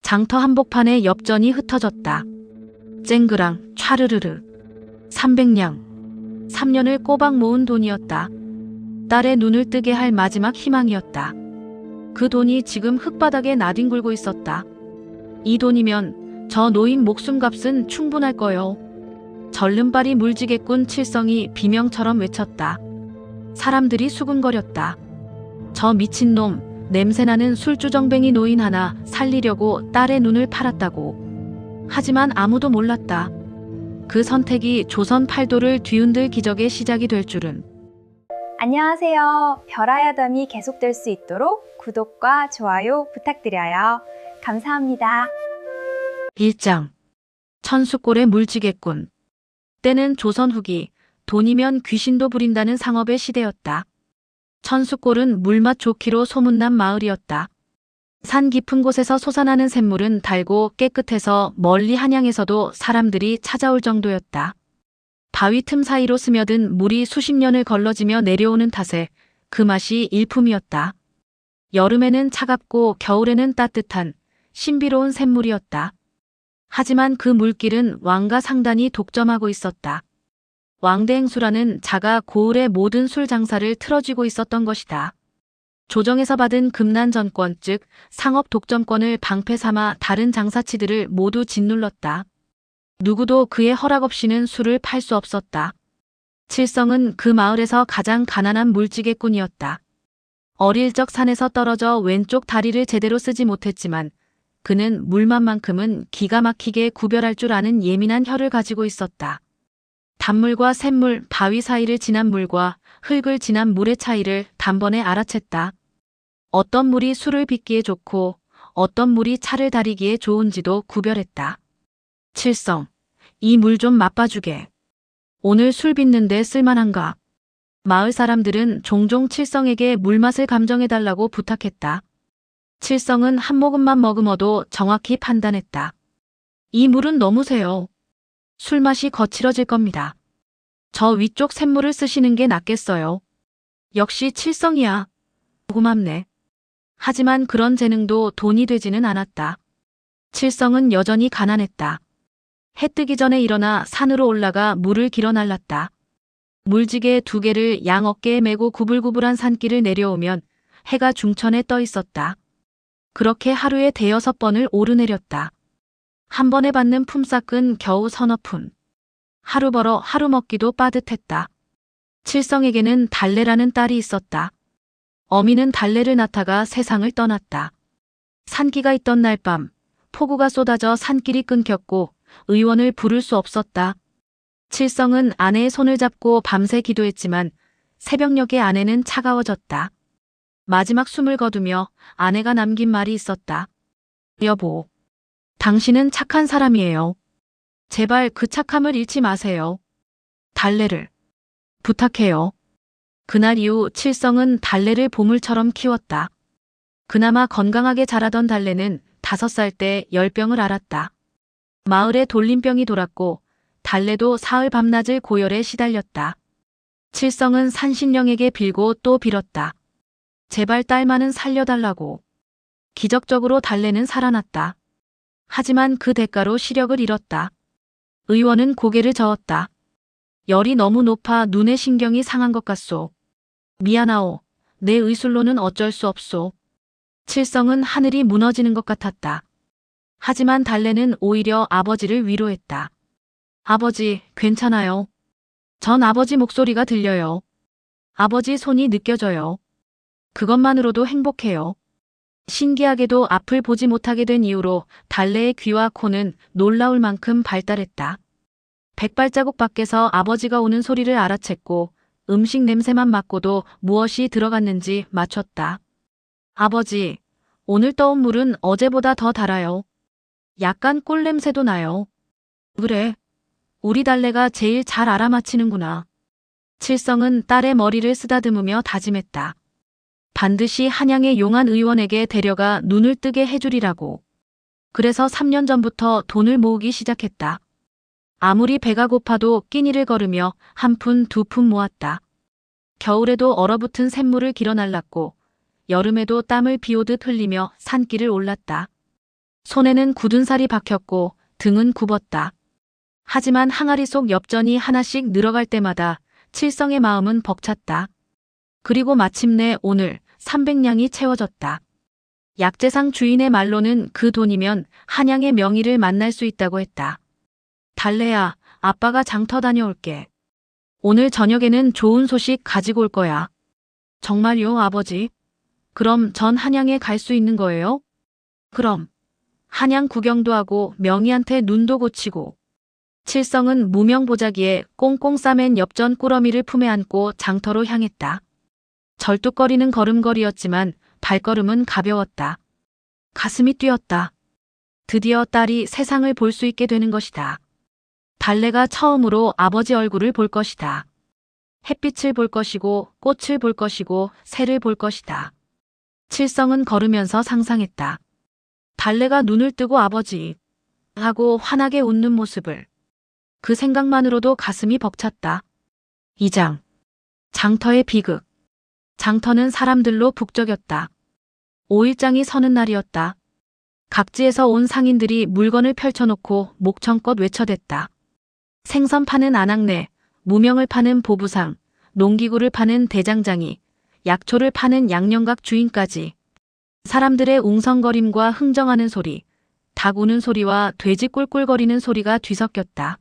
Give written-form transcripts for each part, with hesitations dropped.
장터 한복판에 엽전이 흩어졌다. 쨍그랑 촤르르르 300냥 3년을 꼬박 모은 돈이었다. 딸의 눈을 뜨게 할 마지막 희망이었다. 그 돈이 지금 흙바닥에 나뒹굴고 있었다. 이 돈이면 저 노인 목숨값은 충분할 거요. 절름발이 물지개꾼 칠성이 비명처럼 외쳤다. 사람들이 수군거렸다. 저 미친놈, 냄새나는 술주정뱅이 노인 하나 살리려고 딸의 눈을 팔았다고. 하지만 아무도 몰랐다. 그 선택이 조선 팔도를 뒤흔들 기적의 시작이 될 줄은. 안녕하세요. 별아야담이 계속될 수 있도록 구독과 좋아요 부탁드려요. 감사합니다. 1장 천수골의 물지개꾼. 때는 조선 후기, 돈이면 귀신도 부린다는 상업의 시대였다. 천수골은 물맛 좋기로 소문난 마을이었다. 산 깊은 곳에서 솟아나는 샘물은 달고 깨끗해서 멀리 한양에서도 사람들이 찾아올 정도였다. 바위 틈 사이로 스며든 물이 수십 년을 걸러지며 내려오는 탓에 그 맛이 일품이었다. 여름에는 차갑고 겨울에는 따뜻한 신비로운 샘물이었다. 하지만 그 물길은 왕가 상단이 독점하고 있었다. 왕대행수라는 자가 고을의 모든 술 장사를 틀어쥐고 있었던 것이다. 조정에서 받은 금난전권 즉 상업 독점권을 방패 삼아 다른 장사치들을 모두 짓눌렀다. 누구도 그의 허락 없이는 술을 팔 수 없었다. 칠성은 그 마을에서 가장 가난한 물지개꾼이었다. 어릴 적 산에서 떨어져 왼쪽 다리를 제대로 쓰지 못했지만 그는 물맛만큼은 기가 막히게 구별할 줄 아는 예민한 혀를 가지고 있었다. 단물과 샘물, 바위 사이를 지난 물과 흙을 지난 물의 차이를 단번에 알아챘다. 어떤 물이 술을 빚기에 좋고 어떤 물이 차를 다리기에 좋은지도 구별했다. 칠성, 이 물 좀 맛봐주게. 오늘 술 빚는데 쓸만한가? 마을 사람들은 종종 칠성에게 물맛을 감정해달라고 부탁했다. 칠성은 한 모금만 머금어도 정확히 판단했다. 이 물은 너무 세요. 술맛이 거칠어질 겁니다. 저 위쪽 샘물을 쓰시는 게 낫겠어요. 역시 칠성이야. 고맙네. 하지만 그런 재능도 돈이 되지는 않았다. 칠성은 여전히 가난했다. 해 뜨기 전에 일어나 산으로 올라가 물을 길어 날랐다. 물지개 2개를 양 어깨에 메고 구불구불한 산길을 내려오면 해가 중천에 떠 있었다. 그렇게 하루에 5-6번을 오르내렸다. 한 번에 받는 품삯은 겨우 서너 푼. 하루 벌어 하루 먹기도 빠듯했다. 칠성에게는 달래라는 딸이 있었다. 어미는 달래를 낳다가 세상을 떠났다. 산기가 있던 날 밤, 폭우가 쏟아져 산길이 끊겼고 의원을 부를 수 없었다. 칠성은 아내의 손을 잡고 밤새 기도했지만 새벽녘에 아내는 차가워졌다. 마지막 숨을 거두며 아내가 남긴 말이 있었다. 여보, 당신은 착한 사람이에요. 제발 그 착함을 잃지 마세요. 달래를 부탁해요. 그날 이후 칠성은 달래를 보물처럼 키웠다. 그나마 건강하게 자라던 달래는 5살 때 열병을 앓았다. 마을에 돌림병이 돌았고 달래도 사흘 밤낮을 고열에 시달렸다. 칠성은 산신령에게 빌고 또 빌었다. 제발 딸만은 살려달라고. 기적적으로 달래는 살아났다. 하지만 그 대가로 시력을 잃었다. 의원은 고개를 저었다. 열이 너무 높아 눈의 신경이 상한 것 같소. 미안하오. 내 의술로는 어쩔 수 없소. 칠성은 하늘이 무너지는 것 같았다. 하지만 달래는 오히려 아버지를 위로했다. 아버지, 괜찮아요. 전 아버지 목소리가 들려요. 아버지 손이 느껴져요. 그것만으로도 행복해요. 신기하게도 앞을 보지 못하게 된 이후로 달래의 귀와 코는 놀라울 만큼 발달했다. 100발자국 밖에서 아버지가 오는 소리를 알아챘고 음식 냄새만 맡고도 무엇이 들어갔는지 맞췄다. 아버지, 오늘 떠온 물은 어제보다 더 달아요. 약간 꿀 냄새도 나요. 그래, 우리 달래가 제일 잘 알아맞히는구나. 칠성은 딸의 머리를 쓰다듬으며 다짐했다. 반드시 한양의 용한 의원에게 데려가 눈을 뜨게 해주리라고. 그래서 3년 전부터 돈을 모으기 시작했다. 아무리 배가 고파도 끼니를 걸으며 1푼 2푼 모았다. 겨울에도 얼어붙은 샘물을 길어 날랐고 여름에도 땀을 비오듯 흘리며 산길을 올랐다. 손에는 굳은 살이 박혔고 등은 굽었다. 하지만 항아리 속 엽전이 하나씩 늘어갈 때마다 칠성의 마음은 벅찼다. 그리고 마침내 오늘 300냥이 채워졌다. 약재상 주인의 말로는 그 돈이면 한양의 명의를 만날 수 있다고 했다. 달래야, 아빠가 장터 다녀올게. 오늘 저녁에는 좋은 소식 가지고 올 거야. 정말요, 아버지? 그럼 전 한양에 갈 수 있는 거예요? 그럼. 한양 구경도 하고 명희한테 눈도 고치고. 칠성은 무명보자기에 꽁꽁 싸맨 엽전 꾸러미를 품에 안고 장터로 향했다. 절뚝거리는 걸음걸이였지만 발걸음은 가벼웠다. 가슴이 뛰었다. 드디어 딸이 세상을 볼 수 있게 되는 것이다. 달래가 처음으로 아버지 얼굴을 볼 것이다. 햇빛을 볼 것이고 꽃을 볼 것이고 새를 볼 것이다. 칠성은 걸으면서 상상했다. 달래가 눈을 뜨고 아버지 하고 환하게 웃는 모습을. 그 생각만으로도 가슴이 벅찼다. 2장. 장터의 비극. 장터는 사람들로 북적였다. 5일장이 서는 날이었다. 각지에서 온 상인들이 물건을 펼쳐놓고 목청껏 외쳐댔다. 생선 파는 안악내, 무명을 파는 보부상, 농기구를 파는 대장장이, 약초를 파는 양념각 주인까지. 사람들의 웅성거림과 흥정하는 소리, 닭 우는 소리와 돼지 꿀꿀거리는 소리가 뒤섞였다.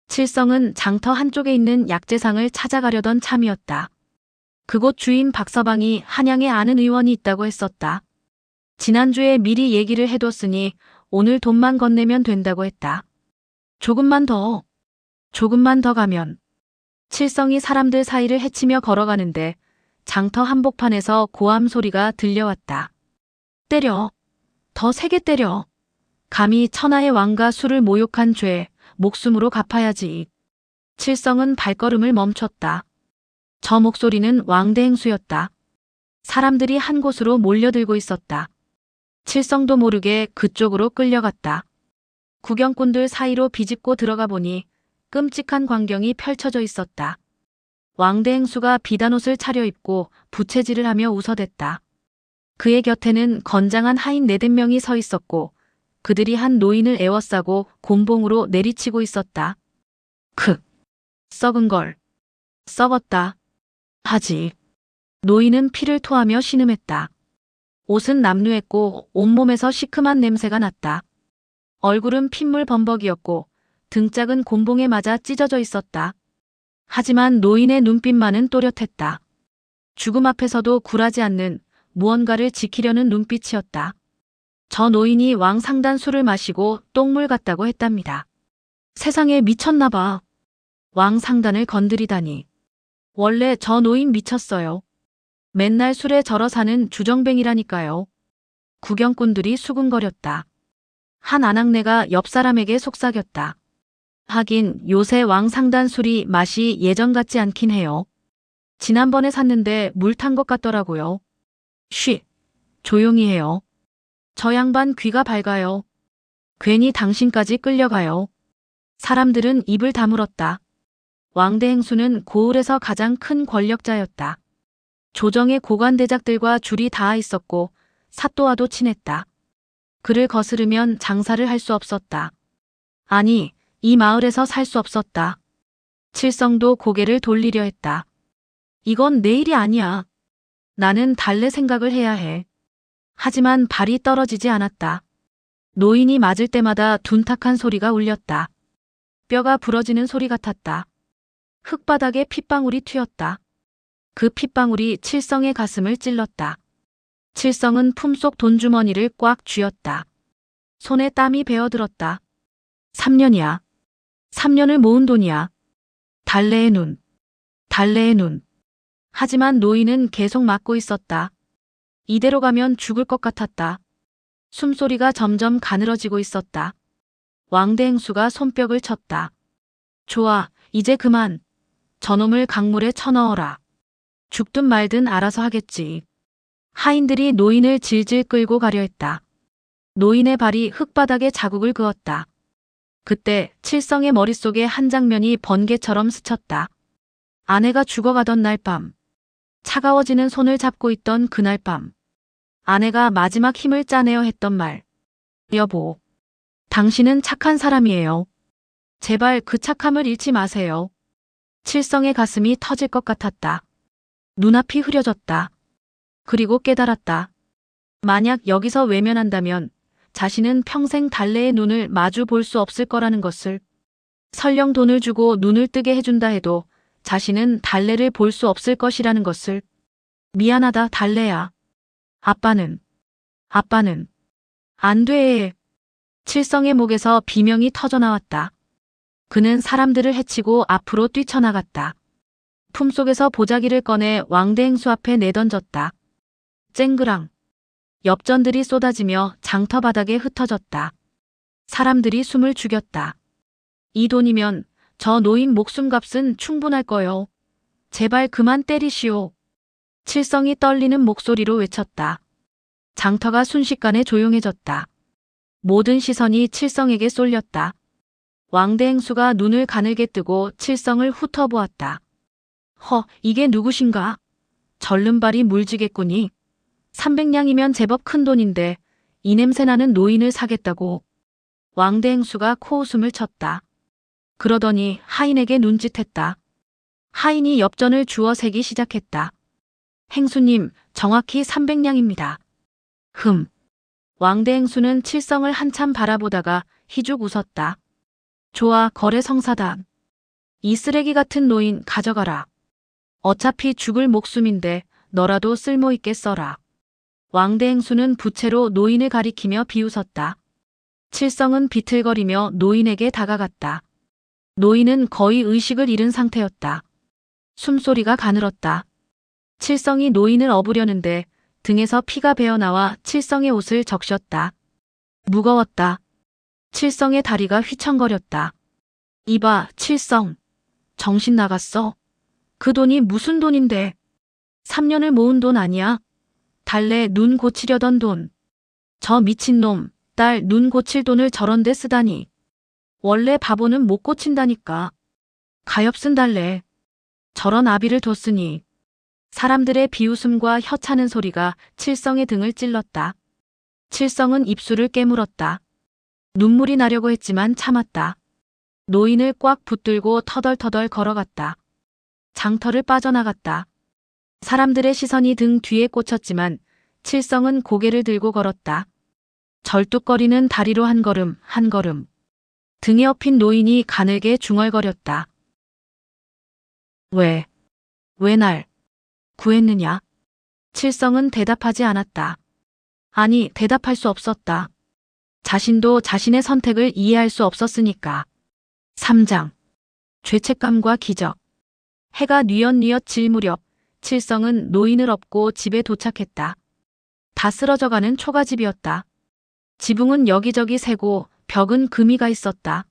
칠성은 장터 한쪽에 있는 약재상을 찾아가려던 참이었다. 그곳 주인 박서방이 한양에 아는 의원이 있다고 했었다. 지난주에 미리 얘기를 해뒀으니 오늘 돈만 건네면 된다고 했다. 조금만 더 가면. 칠성이 사람들 사이를 헤치며 걸어가는데 장터 한복판에서 고함 소리가 들려왔다. 때려. 더 세게 때려. 감히 천하의 왕과 수를 모욕한 죄, 목숨으로 갚아야지. 칠성은 발걸음을 멈췄다. 저 목소리는 왕대행수였다. 사람들이 한 곳으로 몰려들고 있었다. 칠성도 모르게 그쪽으로 끌려갔다. 구경꾼들 사이로 비집고 들어가 보니 끔찍한 광경이 펼쳐져 있었다. 왕대행수가 비단옷을 차려입고 부채질을 하며 웃어댔다. 그의 곁에는 건장한 하인 4~5명이 서 있었고 그들이 한 노인을 에워싸고 곤봉으로 내리치고 있었다. 썩은 걸. 썩었다. 하지. 노인은 피를 토하며 신음했다. 옷은 남루했고 온몸에서 시큼한 냄새가 났다. 얼굴은 핏물 범벅이었고 등짝은 곤봉에 맞아 찢어져 있었다. 하지만 노인의 눈빛만은 또렷했다. 죽음 앞에서도 굴하지 않는 무언가를 지키려는 눈빛이었다. 저 노인이 왕 상단 술을 마시고 똥물 같다고 했답니다. 세상에 미쳤나 봐. 왕 상단을 건드리다니. 원래 저 노인 미쳤어요. 맨날 술에 절어 사는 주정뱅이라니까요. 구경꾼들이 수군거렸다. 한 안악내가 옆 사람에게 속삭였다. 하긴 요새 왕 상단 술이 맛이 예전 같지 않긴 해요. 지난번에 샀는데 물 탄 것 같더라고요. 쉬, 조용히 해요. 저 양반 귀가 밝아요. 괜히 당신까지 끌려가요. 사람들은 입을 다물었다. 왕대행수는 고을에서 가장 큰 권력자였다. 조정의 고관대작들과 줄이 닿아 있었고 사또와도 친했다. 그를 거스르면 장사를 할 수 없었다. 아니, 이 마을에서 살 수 없었다. 칠성도 고개를 돌리려 했다. 이건 내 일이 아니야. 나는 달래 생각을 해야 해. 하지만 발이 떨어지지 않았다. 노인이 맞을 때마다 둔탁한 소리가 울렸다. 뼈가 부러지는 소리 같았다. 흙바닥에 핏방울이 튀었다. 그 핏방울이 칠성의 가슴을 찔렀다. 칠성은 품속 돈주머니를 꽉 쥐었다. 손에 땀이 배어들었다. 3년이야. 3년을 모은 돈이야. 달래의 눈. 달래의 눈. 하지만 노인은 계속 막고 있었다. 이대로 가면 죽을 것 같았다. 숨소리가 점점 가늘어지고 있었다. 왕대행수가 손뼉을 쳤다. 좋아, 이제 그만. 저놈을 강물에 쳐넣어라. 죽든 말든 알아서 하겠지. 하인들이 노인을 질질 끌고 가려 했다. 노인의 발이 흙바닥에 자국을 그었다. 그때 칠성의 머릿속에 한 장면이 번개처럼 스쳤다. 아내가 죽어가던 날 밤. 차가워지는 손을 잡고 있던 그날 밤. 아내가 마지막 힘을 짜내어 했던 말. 여보, 당신은 착한 사람이에요. 제발 그 착함을 잃지 마세요. 칠성의 가슴이 터질 것 같았다. 눈앞이 흐려졌다. 그리고 깨달았다. 만약 여기서 외면한다면 자신은 평생 달래의 눈을 마주 볼 수 없을 거라는 것을. 설령 돈을 주고 눈을 뜨게 해준다 해도 자신은 달래를 볼 수 없을 것이라는 것을. 미안하다, 달래야. 아빠는 안 돼. 칠성의 목에서 비명이 터져나왔다. 그는 사람들을 해치고 앞으로 뛰쳐나갔다. 품속에서 보자기를 꺼내 왕대행수 앞에 내던졌다. 쨍그랑. 엽전들이 쏟아지며 장터 바닥에 흩어졌다. 사람들이 숨을 죽였다. 이 돈이면 저 노인 목숨값은 충분할 거요. 제발 그만 때리시오. 칠성이 떨리는 목소리로 외쳤다. 장터가 순식간에 조용해졌다. 모든 시선이 칠성에게 쏠렸다. 왕대행수가 눈을 가늘게 뜨고 칠성을 훑어보았다. 이게 누구신가? 절름발이 물지겠구니. 300냥이면 제법 큰 돈인데 이 냄새나는 노인을 사겠다고. 왕대행수가 코웃음을 쳤다. 그러더니 하인에게 눈짓했다. 하인이 엽전을 주워 세기 시작했다. 행수님, 정확히 300냥입니다. 왕대행수는 칠성을 한참 바라보다가 희죽 웃었다. 좋아, 거래 성사다. 이 쓰레기 같은 노인 가져가라. 어차피 죽을 목숨인데 너라도 쓸모있게 써라. 왕대행수는 부채로 노인을 가리키며 비웃었다. 칠성은 비틀거리며 노인에게 다가갔다. 노인은 거의 의식을 잃은 상태였다. 숨소리가 가늘었다. 칠성이 노인을 업으려는데 등에서 피가 배어나와 칠성의 옷을 적셨다. 무거웠다. 칠성의 다리가 휘청거렸다. 이봐, 칠성. 정신 나갔어. 그 돈이 무슨 돈인데. 3년을 모은 돈 아니야? 달래 눈 고치려던 돈. 저 미친놈, 딸 눈 고칠 돈을 저런 데 쓰다니. 원래 바보는 못 고친다니까. 가엾은 달래. 저런 아비를 뒀으니. 사람들의 비웃음과 혀차는 소리가 칠성의 등을 찔렀다. 칠성은 입술을 깨물었다. 눈물이 나려고 했지만 참았다. 노인을 꽉 붙들고 터덜터덜 걸어갔다. 장터를 빠져나갔다. 사람들의 시선이 등 뒤에 꽂혔지만 칠성은 고개를 들고 걸었다. 절뚝거리는 다리로 한 걸음 한 걸음. 등에 업힌 노인이 가늘게 중얼거렸다. 왜 날 구했느냐? 칠성은 대답하지 않았다. 아니, 대답할 수 없었다. 자신도 자신의 선택을 이해할 수 없었으니까. 3장. 죄책감과 기적. 해가 뉘엿뉘엿 질 무렵 칠성은 노인을 업고 집에 도착했다. 다 쓰러져가는 초가집이었다. 지붕은 여기저기 새고 벽은 금이 가 있었다.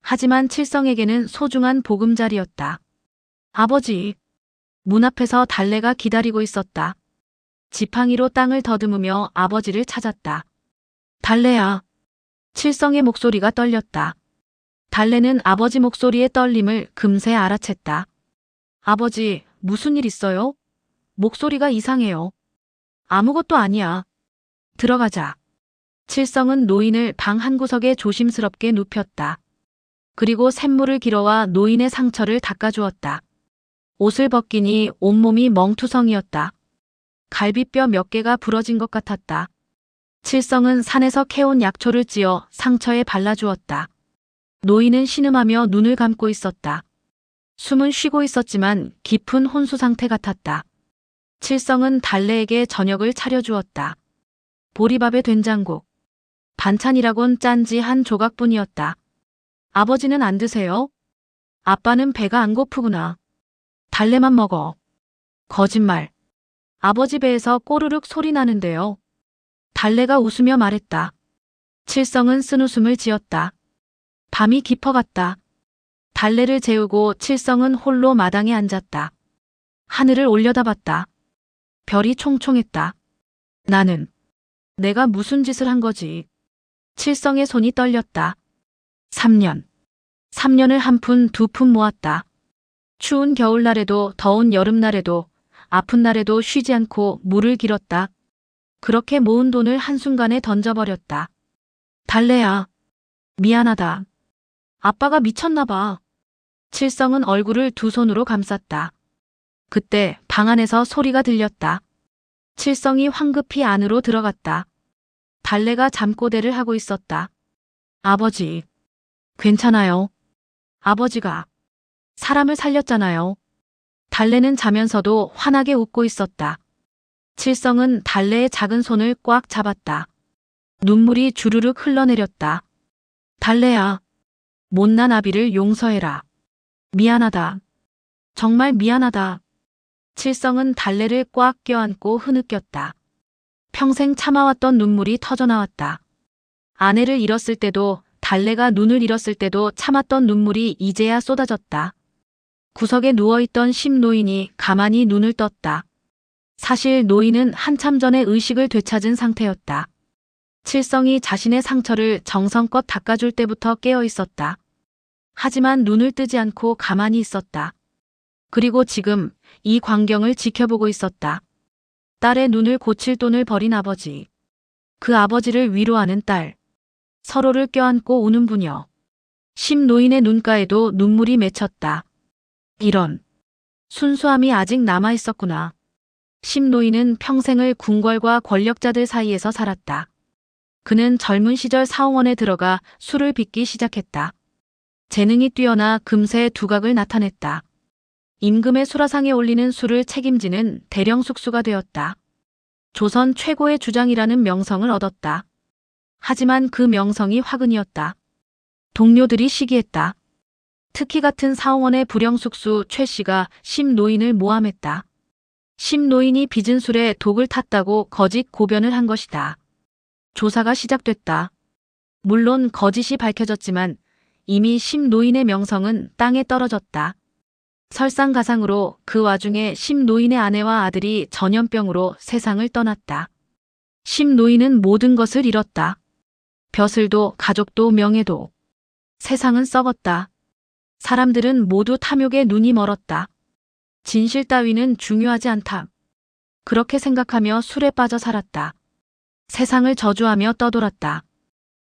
하지만 칠성에게는 소중한 보금자리였다. 아버지. 문 앞에서 달래가 기다리고 있었다. 지팡이로 땅을 더듬으며 아버지를 찾았다. 달래야. 칠성의 목소리가 떨렸다. 달래는 아버지 목소리의 떨림을 금세 알아챘다. 아버지, 무슨 일 있어요? 목소리가 이상해요. 아무것도 아니야. 들어가자. 칠성은 노인을 방 한구석에 조심스럽게 눕혔다. 그리고 샘물을 길어와 노인의 상처를 닦아주었다. 옷을 벗기니 온몸이 멍투성이었다. 갈비뼈 몇 개가 부러진 것 같았다. 칠성은 산에서 캐온 약초를 찧어 상처에 발라주었다. 노인은 신음하며 눈을 감고 있었다. 숨은 쉬고 있었지만 깊은 혼수 상태 같았다. 칠성은 달래에게 저녁을 차려주었다. 보리밥에 된장국. 반찬이라곤 짠지 한 조각뿐이었다. 아버지는 안 드세요? 아빠는 배가 안 고프구나. 달래만 먹어. 거짓말. 아버지 배에서 꼬르륵 소리 나는데요. 달래가 웃으며 말했다. 칠성은 쓴웃음을 지었다. 밤이 깊어갔다. 달래를 재우고 칠성은 홀로 마당에 앉았다. 하늘을 올려다봤다. 별이 총총했다. 내가 무슨 짓을 한 거지? 칠성의 손이 떨렸다. 3년. 3년을 한 푼 두 푼 모았다. 추운 겨울날에도 더운 여름날에도 아픈 날에도 쉬지 않고 물을 길었다. 그렇게 모은 돈을 한순간에 던져버렸다. 달래야. 미안하다. 아빠가 미쳤나 봐. 칠성은 얼굴을 두 손으로 감쌌다. 그때 방 안에서 소리가 들렸다. 칠성이 황급히 안으로 들어갔다. 달래가 잠꼬대를 하고 있었다. 아버지, 괜찮아요. 아버지가 사람을 살렸잖아요. 달래는 자면서도 환하게 웃고 있었다. 칠성은 달래의 작은 손을 꽉 잡았다. 눈물이 주르륵 흘러내렸다. 달래야, 못난 아비를 용서해라. 미안하다. 정말 미안하다. 칠성은 달래를 꽉 껴안고 흐느꼈다. 평생 참아왔던 눈물이 터져나왔다. 아내를 잃었을 때도, 달래가 눈을 잃었을 때도 참았던 눈물이 이제야 쏟아졌다. 구석에 누워있던 심노인이 가만히 눈을 떴다. 사실 노인은 한참 전에 의식을 되찾은 상태였다. 칠성이 자신의 상처를 정성껏 닦아줄 때부터 깨어 있었다. 하지만 눈을 뜨지 않고 가만히 있었다. 그리고 지금 이 광경을 지켜보고 있었다. 딸의 눈을 고칠 돈을 버린 아버지. 그 아버지를 위로하는 딸. 서로를 껴안고 우는 부녀. 심노인의 눈가에도 눈물이 맺혔다. 이런 순수함이 아직 남아 있었구나. 심노인은 평생을 궁궐과 권력자들 사이에서 살았다. 그는 젊은 시절 사홍원에 들어가 술을 빚기 시작했다. 재능이 뛰어나 금세 두각을 나타냈다. 임금의 수라상에 올리는 술을 책임지는 대령 숙수가 되었다. 조선 최고의 주장이라는 명성을 얻었다. 하지만 그 명성이 화근이었다. 동료들이 시기했다. 특히 같은 사홍원의 불영숙수 최 씨가 심노인을 모함했다. 심노인이 빚은 술에 독을 탔다고 거짓 고변을 한 것이다. 조사가 시작됐다. 물론 거짓이 밝혀졌지만 이미 심노인의 명성은 땅에 떨어졌다. 설상가상으로 그 와중에 심노인의 아내와 아들이 전염병으로 세상을 떠났다. 심노인은 모든 것을 잃었다. 벼슬도 가족도 명예도. 세상은 썩었다. 사람들은 모두 탐욕에 눈이 멀었다. 진실 따위는 중요하지 않다. 그렇게 생각하며 술에 빠져 살았다. 세상을 저주하며 떠돌았다.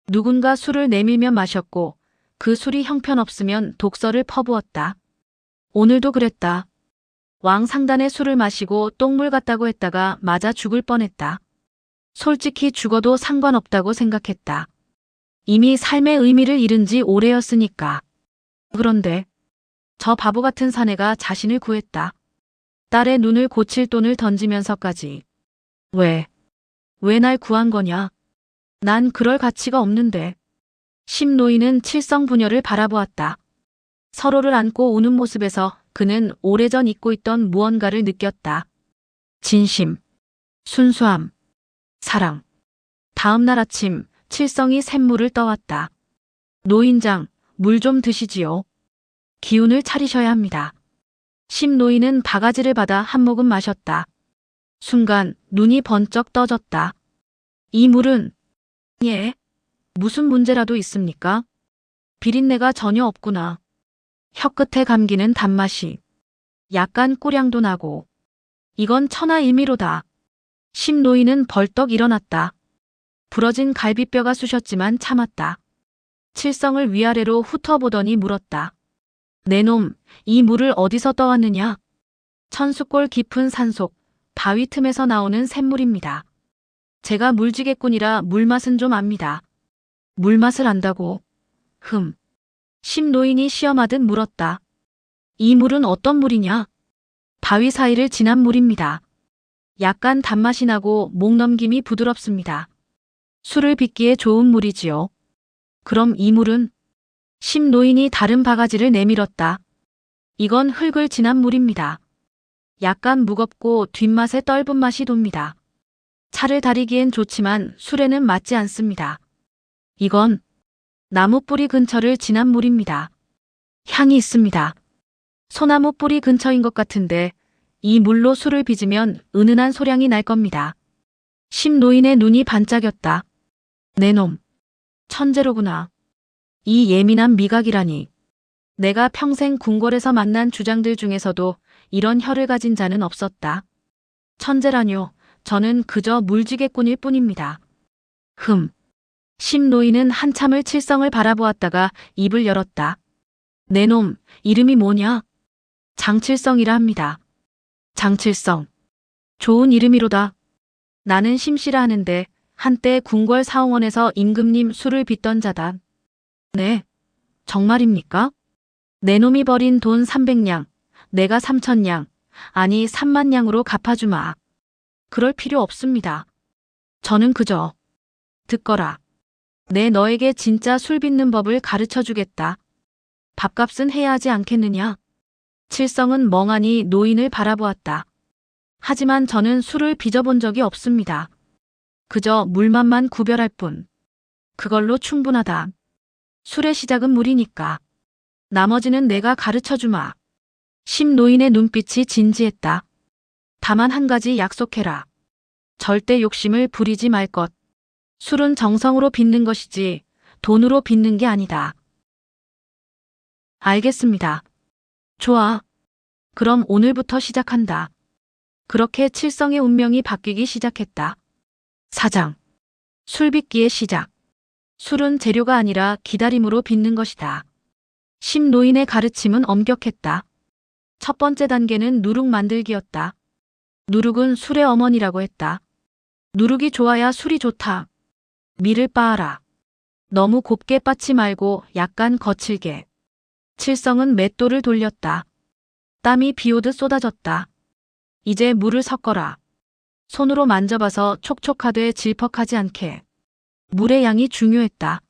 누군가 술을 내밀면 마셨고 그 술이 형편없으면 독서를 퍼부었다. 오늘도 그랬다. 왕 상단에 술을 마시고 똥물 같다고 했다가 맞아 죽을 뻔했다. 솔직히 죽어도 상관없다고 생각했다. 이미 삶의 의미를 잃은 지 오래였으니까. 그런데 저 바보 같은 사내가 자신을 구했다. 딸의 눈을 고칠 돈을 던지면서까지. 왜 날 구한 거냐? 난 그럴 가치가 없는데. 심노인은 칠성부녀를 바라보았다. 서로를 안고 우는 모습에서 그는 오래전 잊고 있던 무언가를 느꼈다. 진심, 순수함, 사랑. 다음 날 아침 칠성이 샘물을 떠왔다. 노인장, 물 좀 드시지요. 기운을 차리셔야 합니다. 심노인은 바가지를 받아 한 모금 마셨다. 순간 눈이 번쩍 떠졌다. 이 물은 예, 무슨 문제라도 있습니까? 비린내가 전혀 없구나. 혀끝에 감기는 단맛이. 약간 꿀향도 나고. 이건 천하일미로다. 심노인은 벌떡 일어났다. 부러진 갈비뼈가 쑤셨지만 참았다. 칠성을 위아래로 훑어보더니 물었다. 내 놈, 이 물을 어디서 떠왔느냐? 천수골 깊은 산속, 바위 틈에서 나오는 샘물입니다. 제가 물지개꾼이라 물맛은 좀 압니다. 물맛을 안다고? 심노인이 시험하듯 물었다. 이 물은 어떤 물이냐? 바위 사이를 지난 물입니다. 약간 단맛이 나고 목 넘김이 부드럽습니다. 술을 빚기에 좋은 물이지요. 그럼 이 물은? 심노인이 다른 바가지를 내밀었다. 이건 흙을 지난 물입니다. 약간 무겁고 뒷맛에 떫은 맛이 돕니다. 차를 다리기엔 좋지만 술에는 맞지 않습니다. 이건 나무 뿌리 근처를 지난 물입니다. 향이 있습니다. 소나무 뿌리 근처인 것 같은데 이 물로 술을 빚으면 은은한 소량이 날 겁니다. 심노인의 눈이 반짝였다. 내 놈, 천재로구나. 이 예민한 미각이라니. 내가 평생 궁궐에서 만난 주장들 중에서도 이런 혀를 가진 자는 없었다. 천재라뇨. 저는 그저 물지개꾼일 뿐입니다. 심노인은 한참을 칠성을 바라보았다가 입을 열었다. 내 놈, 이름이 뭐냐? 장칠성이라 합니다. 장칠성. 좋은 이름이로다. 나는 심씨라 하는데 한때 궁궐 사홍원에서 임금님 술을 빚던 자다. 네, 정말입니까? 내 놈이 버린 돈 300냥, 내가 3,000냥, 아니 3만 냥으로 갚아주마. 그럴 필요 없습니다. 저는 그저 듣거라. 내 너에게 진짜 술 빚는 법을 가르쳐 주겠다. 밥값은 해야 하지 않겠느냐? 칠성은 멍하니 노인을 바라보았다. 하지만 저는 술을 빚어본 적이 없습니다. 그저 물맛만 구별할 뿐. 그걸로 충분하다. 술의 시작은 물이니까. 나머지는 내가 가르쳐 주마. 심노인의 눈빛이 진지했다. 다만 한 가지 약속해라. 절대 욕심을 부리지 말 것. 술은 정성으로 빚는 것이지 돈으로 빚는 게 아니다. 알겠습니다. 좋아. 그럼 오늘부터 시작한다. 그렇게 칠성의 운명이 바뀌기 시작했다. 4장. 술 빚기의 시작. 술은 재료가 아니라 기다림으로 빚는 것이다. 심노인의 가르침은 엄격했다. 첫 번째 단계는 누룩 만들기였다. 누룩은 술의 어머니라고 했다. 누룩이 좋아야 술이 좋다. 밀을 빻아라. 너무 곱게 빻지 말고 약간 거칠게. 칠성은 맷돌을 돌렸다. 땀이 비오듯 쏟아졌다. 이제 물을 섞어라. 손으로 만져봐서 촉촉하되 질퍽하지 않게. 물의 양이 중요했다.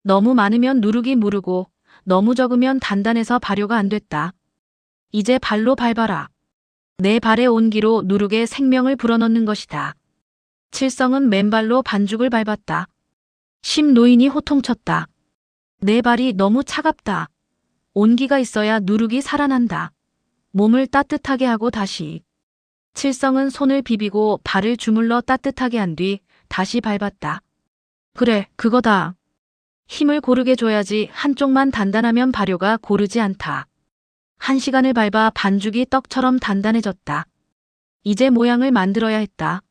너무 많으면 누룩이 무르고 너무 적으면 단단해서 발효가 안 됐다. 이제 발로 밟아라. 내 발의 온기로 누룩에 생명을 불어넣는 것이다. 칠성은 맨발로 반죽을 밟았다. 심노인이 호통쳤다. 내 발이 너무 차갑다. 온기가 있어야 누룩이 살아난다. 몸을 따뜻하게 하고 다시. 칠성은 손을 비비고 발을 주물러 따뜻하게 한 뒤 다시 밟았다. 그래, 그거다. 힘을 고르게 줘야지 한쪽만 단단하면 발효가 고르지 않다. 1시간을 밟아 반죽이 떡처럼 단단해졌다. 이제 모양을 만들어야 했다.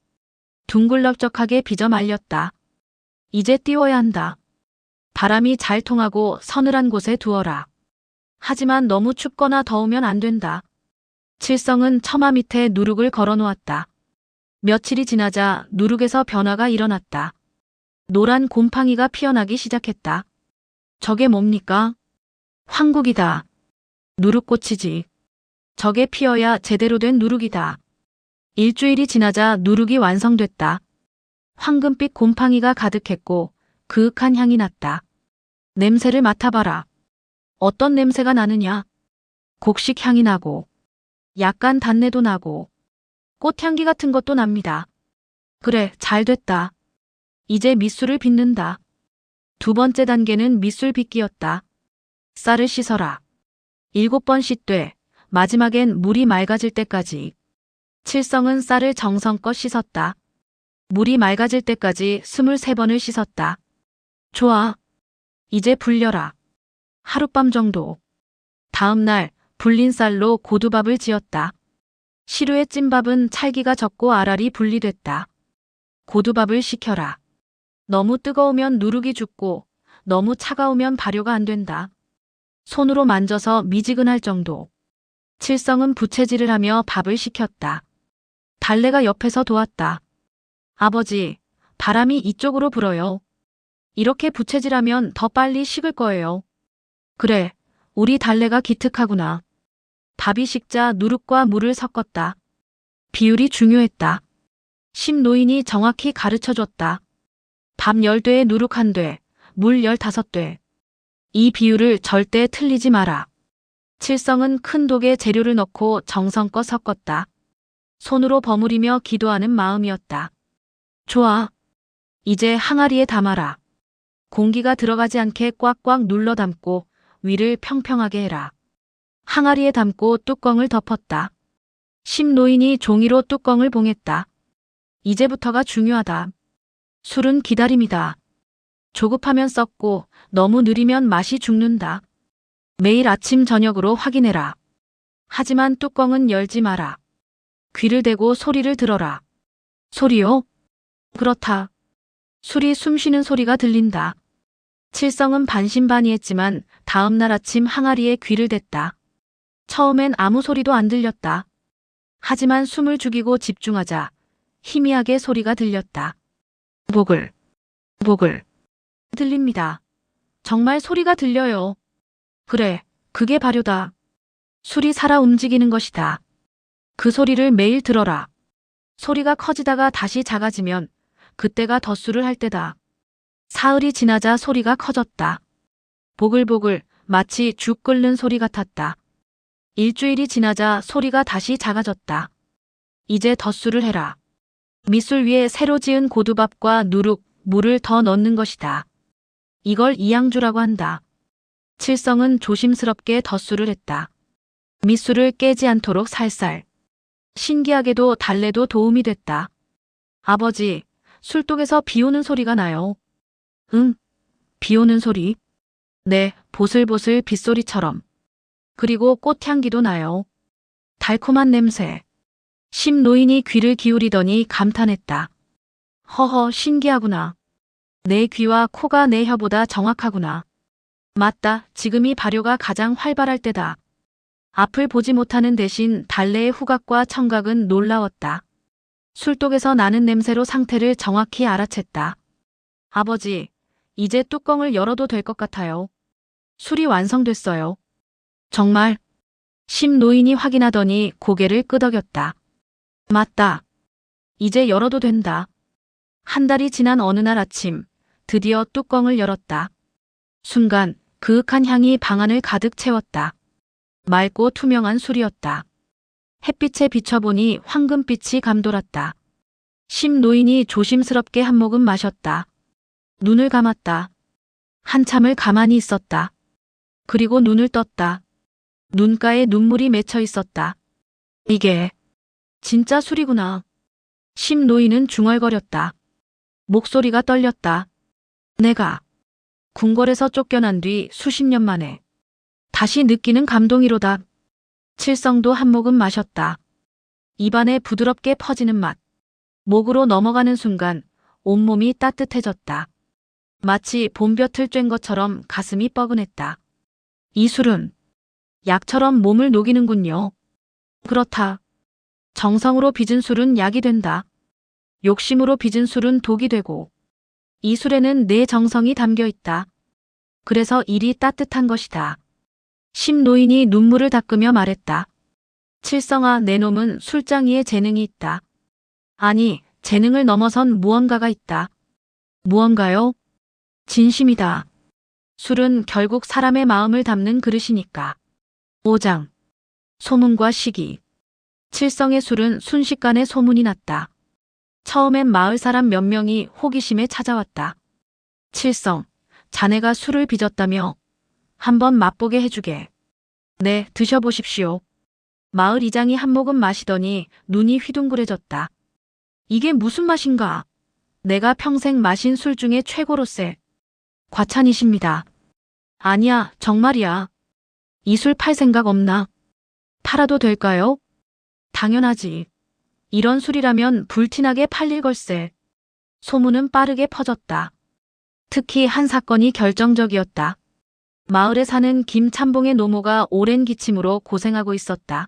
둥글넓적하게 빚어 말렸다. 이제 띄워야 한다. 바람이 잘 통하고 서늘한 곳에 두어라. 하지만 너무 춥거나 더우면 안 된다. 칠성은 처마 밑에 누룩을 걸어 놓았다. 며칠이 지나자 누룩에서 변화가 일어났다. 노란 곰팡이가 피어나기 시작했다. 저게 뭡니까? 황국이다. 누룩꽃이지. 저게 피어야 제대로 된 누룩이다. 일주일이 지나자 누룩이 완성됐다. 황금빛 곰팡이가 가득했고 그윽한 향이 났다. 냄새를 맡아봐라. 어떤 냄새가 나느냐? 곡식 향이 나고 약간 단내도 나고 꽃향기 같은 것도 납니다. 그래, 잘 됐다. 이제 밑술을 빚는다. 두 번째 단계는 밑술 빚기였다. 쌀을 씻어라. 7번 씻되 마지막엔 물이 맑아질 때까지. 칠성은 쌀을 정성껏 씻었다. 물이 맑아질 때까지 23번을 씻었다. 좋아. 이제 불려라. 하룻밤 정도. 다음 날 불린 쌀로 고두밥을 지었다. 시루의 찐밥은 찰기가 적고 알알이 분리됐다. 고두밥을 식혀라. 너무 뜨거우면 누룩이 죽고 너무 차가우면 발효가 안 된다. 손으로 만져서 미지근할 정도. 칠성은 부채질을 하며 밥을 식혔다. 달래가 옆에서 도왔다. 아버지, 바람이 이쪽으로 불어요. 이렇게 부채질하면 더 빨리 식을 거예요. 그래, 우리 달래가 기특하구나. 밥이 식자 누룩과 물을 섞었다. 비율이 중요했다. 심노인이 정확히 가르쳐줬다. 밥 10대에 누룩 1대, 물 15대. 이 비율을 절대 틀리지 마라. 칠성은 큰 독에 재료를 넣고 정성껏 섞었다. 손으로 버무리며 기도하는 마음이었다. 좋아. 이제 항아리에 담아라. 공기가 들어가지 않게 꽉꽉 눌러 담고 위를 평평하게 해라. 항아리에 담고 뚜껑을 덮었다. 심노인이 종이로 뚜껑을 봉했다. 이제부터가 중요하다. 술은 기다림이다. 조급하면 썩고 너무 느리면 맛이 죽는다. 매일 아침 저녁으로 확인해라. 하지만 뚜껑은 열지 마라. 귀를 대고 소리를 들어라. 소리요? 그렇다. 술이 숨쉬는 소리가 들린다. 칠성은 반신반의했지만 다음 날 아침 항아리에 귀를 댔다. 처음엔 아무 소리도 안 들렸다. 하지만 숨을 죽이고 집중하자 희미하게 소리가 들렸다. 보글, 보글. 들립니다. 정말 소리가 들려요. 그래, 그게 발효다. 술이 살아 움직이는 것이다. 그 소리를 매일 들어라. 소리가 커지다가 다시 작아지면 그때가 덧술을 할 때다. 사흘이 지나자 소리가 커졌다. 보글보글 마치 죽 끓는 소리 같았다. 일주일이 지나자 소리가 다시 작아졌다. 이제 덧술을 해라. 밑술 위에 새로 지은 고두밥과 누룩, 물을 더 넣는 것이다. 이걸 이양주라고 한다. 칠성은 조심스럽게 덧술을 했다. 밑술을 깨지 않도록 살살. 신기하게도 달래도 도움이 됐다. 아버지, 술독에서 비 오는 소리가 나요. 응, 비 오는 소리. 네, 보슬보슬 빗소리처럼. 그리고 꽃향기도 나요. 달콤한 냄새. 심노인이 귀를 기울이더니 감탄했다. 허허, 신기하구나. 내 귀와 코가 내 혀보다 정확하구나. 맞다, 지금이 발효가 가장 활발할 때다. 앞을 보지 못하는 대신 달래의 후각과 청각은 놀라웠다. 술독에서 나는 냄새로 상태를 정확히 알아챘다. 아버지, 이제 뚜껑을 열어도 될 것 같아요. 술이 완성됐어요. 정말? 심노인이 확인하더니 고개를 끄덕였다. 맞다. 이제 열어도 된다. 한 달이 지난 어느 날 아침, 드디어 뚜껑을 열었다. 순간 그윽한 향이 방안을 가득 채웠다. 맑고 투명한 술이었다. 햇빛에 비춰보니 황금빛이 감돌았다. 심노인이 조심스럽게 한 모금 마셨다. 눈을 감았다. 한참을 가만히 있었다. 그리고 눈을 떴다. 눈가에 눈물이 맺혀 있었다. 이게 진짜 술이구나. 심노인은 중얼거렸다. 목소리가 떨렸다. 내가 궁궐에서 쫓겨난 뒤 수십 년 만에 다시 느끼는 감동이로다. 칠성도 한 모금 마셨다. 입안에 부드럽게 퍼지는 맛. 목으로 넘어가는 순간 온몸이 따뜻해졌다. 마치 봄볕을 쬐은 것처럼 가슴이 뻐근했다. 이 술은 약처럼 몸을 녹이는군요. 그렇다. 정성으로 빚은 술은 약이 된다. 욕심으로 빚은 술은 독이 되고 이 술에는 내 정성이 담겨 있다. 그래서 일이 따뜻한 것이다. 심노인이 눈물을 닦으며 말했다. 칠성아, 내 놈은 술장이에 재능이 있다. 아니, 재능을 넘어선 무언가가 있다. 무언가요? 진심이다. 술은 결국 사람의 마음을 담는 그릇이니까. 5장. 소문과 시기. 칠성의 술은 순식간에 소문이 났다. 처음엔 마을 사람 몇 명이 호기심에 찾아왔다. 칠성, 자네가 술을 빚었다며? 한번 맛보게 해주게. 네, 드셔보십시오. 마을 이장이 한 모금 마시더니 눈이 휘둥그레졌다. 이게 무슨 맛인가? 내가 평생 마신 술 중에 최고로세. 과찬이십니다. 아니야, 정말이야. 이 술 팔 생각 없나? 팔아도 될까요? 당연하지. 이런 술이라면 불티나게 팔릴 걸세. 소문은 빠르게 퍼졌다. 특히 한 사건이 결정적이었다. 마을에 사는 김참봉의 노모가 오랜 기침으로 고생하고 있었다.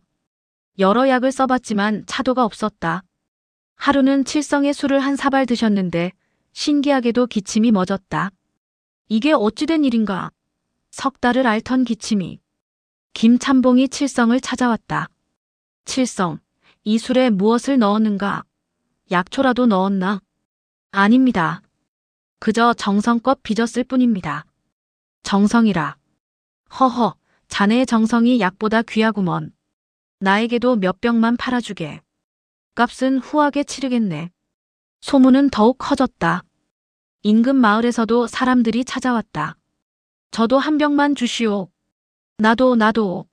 여러 약을 써봤지만 차도가 없었다. 하루는 칠성의 술을 한 사발 드셨는데 신기하게도 기침이 멎었다. 이게 어찌된 일인가? 석 달을 앓던 기침이. 김참봉이 칠성을 찾아왔다. 칠성, 이 술에 무엇을 넣었는가? 약초라도 넣었나? 아닙니다. 그저 정성껏 빚었을 뿐입니다. 정성이라. 허허, 자네의 정성이 약보다 귀하구먼. 나에게도 몇 병만 팔아주게. 값은 후하게 치르겠네. 소문은 더욱 커졌다. 인근 마을에서도 사람들이 찾아왔다. 저도 한 병만 주시오. 나도.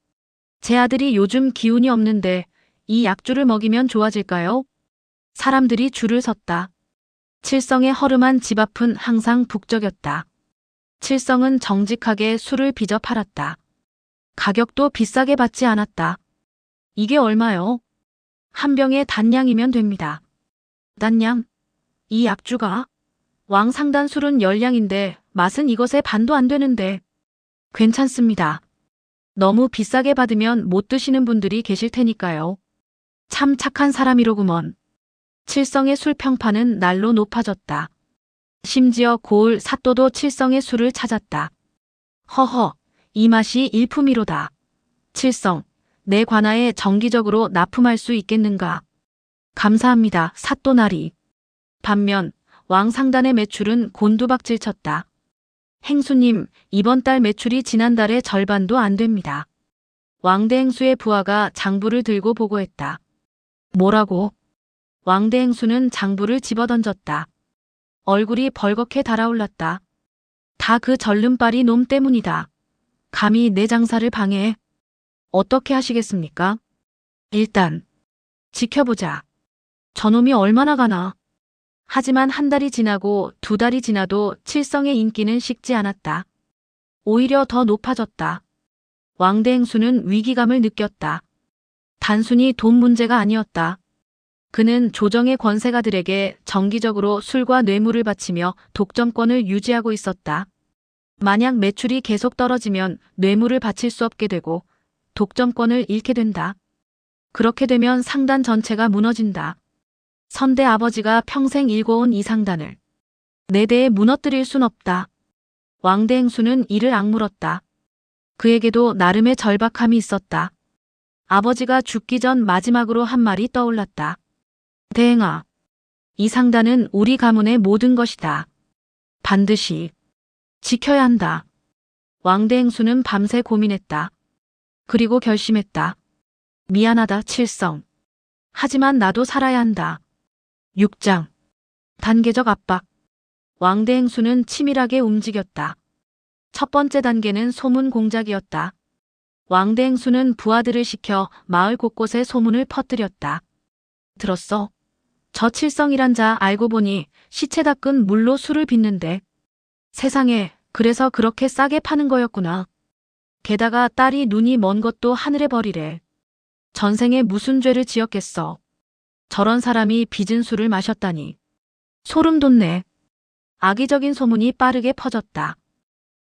제 아들이 요즘 기운이 없는데 이 약주를 먹이면 좋아질까요? 사람들이 줄을 섰다. 칠성의 허름한 집 앞은 항상 북적였다. 칠성은 정직하게 술을 빚어 팔았다. 가격도 비싸게 받지 않았다. 이게 얼마요? 한 병에 단량이면 됩니다. 단량? 이 약주가? 왕 상단 술은 열량인데 맛은 이것의 반도 안 되는데. 괜찮습니다. 너무 비싸게 받으면 못 드시는 분들이 계실 테니까요. 참 착한 사람이로구먼. 칠성의 술 평판은 날로 높아졌다. 심지어 고을 사또도 칠성의 술을 찾았다. 허허, 이 맛이 일품이로다. 칠성, 내 관아에 정기적으로 납품할 수 있겠는가? 감사합니다, 사또나리. 반면 왕 상단의 매출은 곤두박질 쳤다. 행수님, 이번 달 매출이 지난달의 절반도 안 됩니다. 왕대행수의 부하가 장부를 들고 보고했다. 뭐라고? 왕대행수는 장부를 집어던졌다. 얼굴이 벌겋게 달아올랐다. 다 그 절름발이 놈 때문이다. 감히 내 장사를 방해해. 어떻게 하시겠습니까? 일단 지켜보자. 저놈이 얼마나 가나. 하지만 한 달이 지나고 두 달이 지나도 칠성의 인기는 식지 않았다. 오히려 더 높아졌다. 왕대행수는 위기감을 느꼈다. 단순히 돈 문제가 아니었다. 그는 조정의 권세가들에게 정기적으로 술과 뇌물을 바치며 독점권을 유지하고 있었다. 만약 매출이 계속 떨어지면 뇌물을 바칠 수 없게 되고 독점권을 잃게 된다. 그렇게 되면 상단 전체가 무너진다. 선대 아버지가 평생 일궈온 이 상단을 내 대에 무너뜨릴 순 없다. 왕대행수는 이를 악물었다. 그에게도 나름의 절박함이 있었다. 아버지가 죽기 전 마지막으로 한 말이 떠올랐다. 대행아, 이 상단은 우리 가문의 모든 것이다. 반드시 지켜야 한다. 왕대행수는 밤새 고민했다. 그리고 결심했다. 미안하다, 칠성. 하지만 나도 살아야 한다. 6장. 단계적 압박. 왕대행수는 치밀하게 움직였다. 첫 번째 단계는 소문 공작이었다. 왕대행수는 부하들을 시켜 마을 곳곳에 소문을 퍼뜨렸다. 들었어? 저 칠성이란 자 알고 보니 시체 닦은 물로 술을 빚는데. 세상에, 그래서 그렇게 싸게 파는 거였구나. 게다가 딸이 눈이 먼 것도 하늘에 버리래. 전생에 무슨 죄를 지었겠어. 저런 사람이 빚은 술을 마셨다니. 소름 돋네. 악의적인 소문이 빠르게 퍼졌다.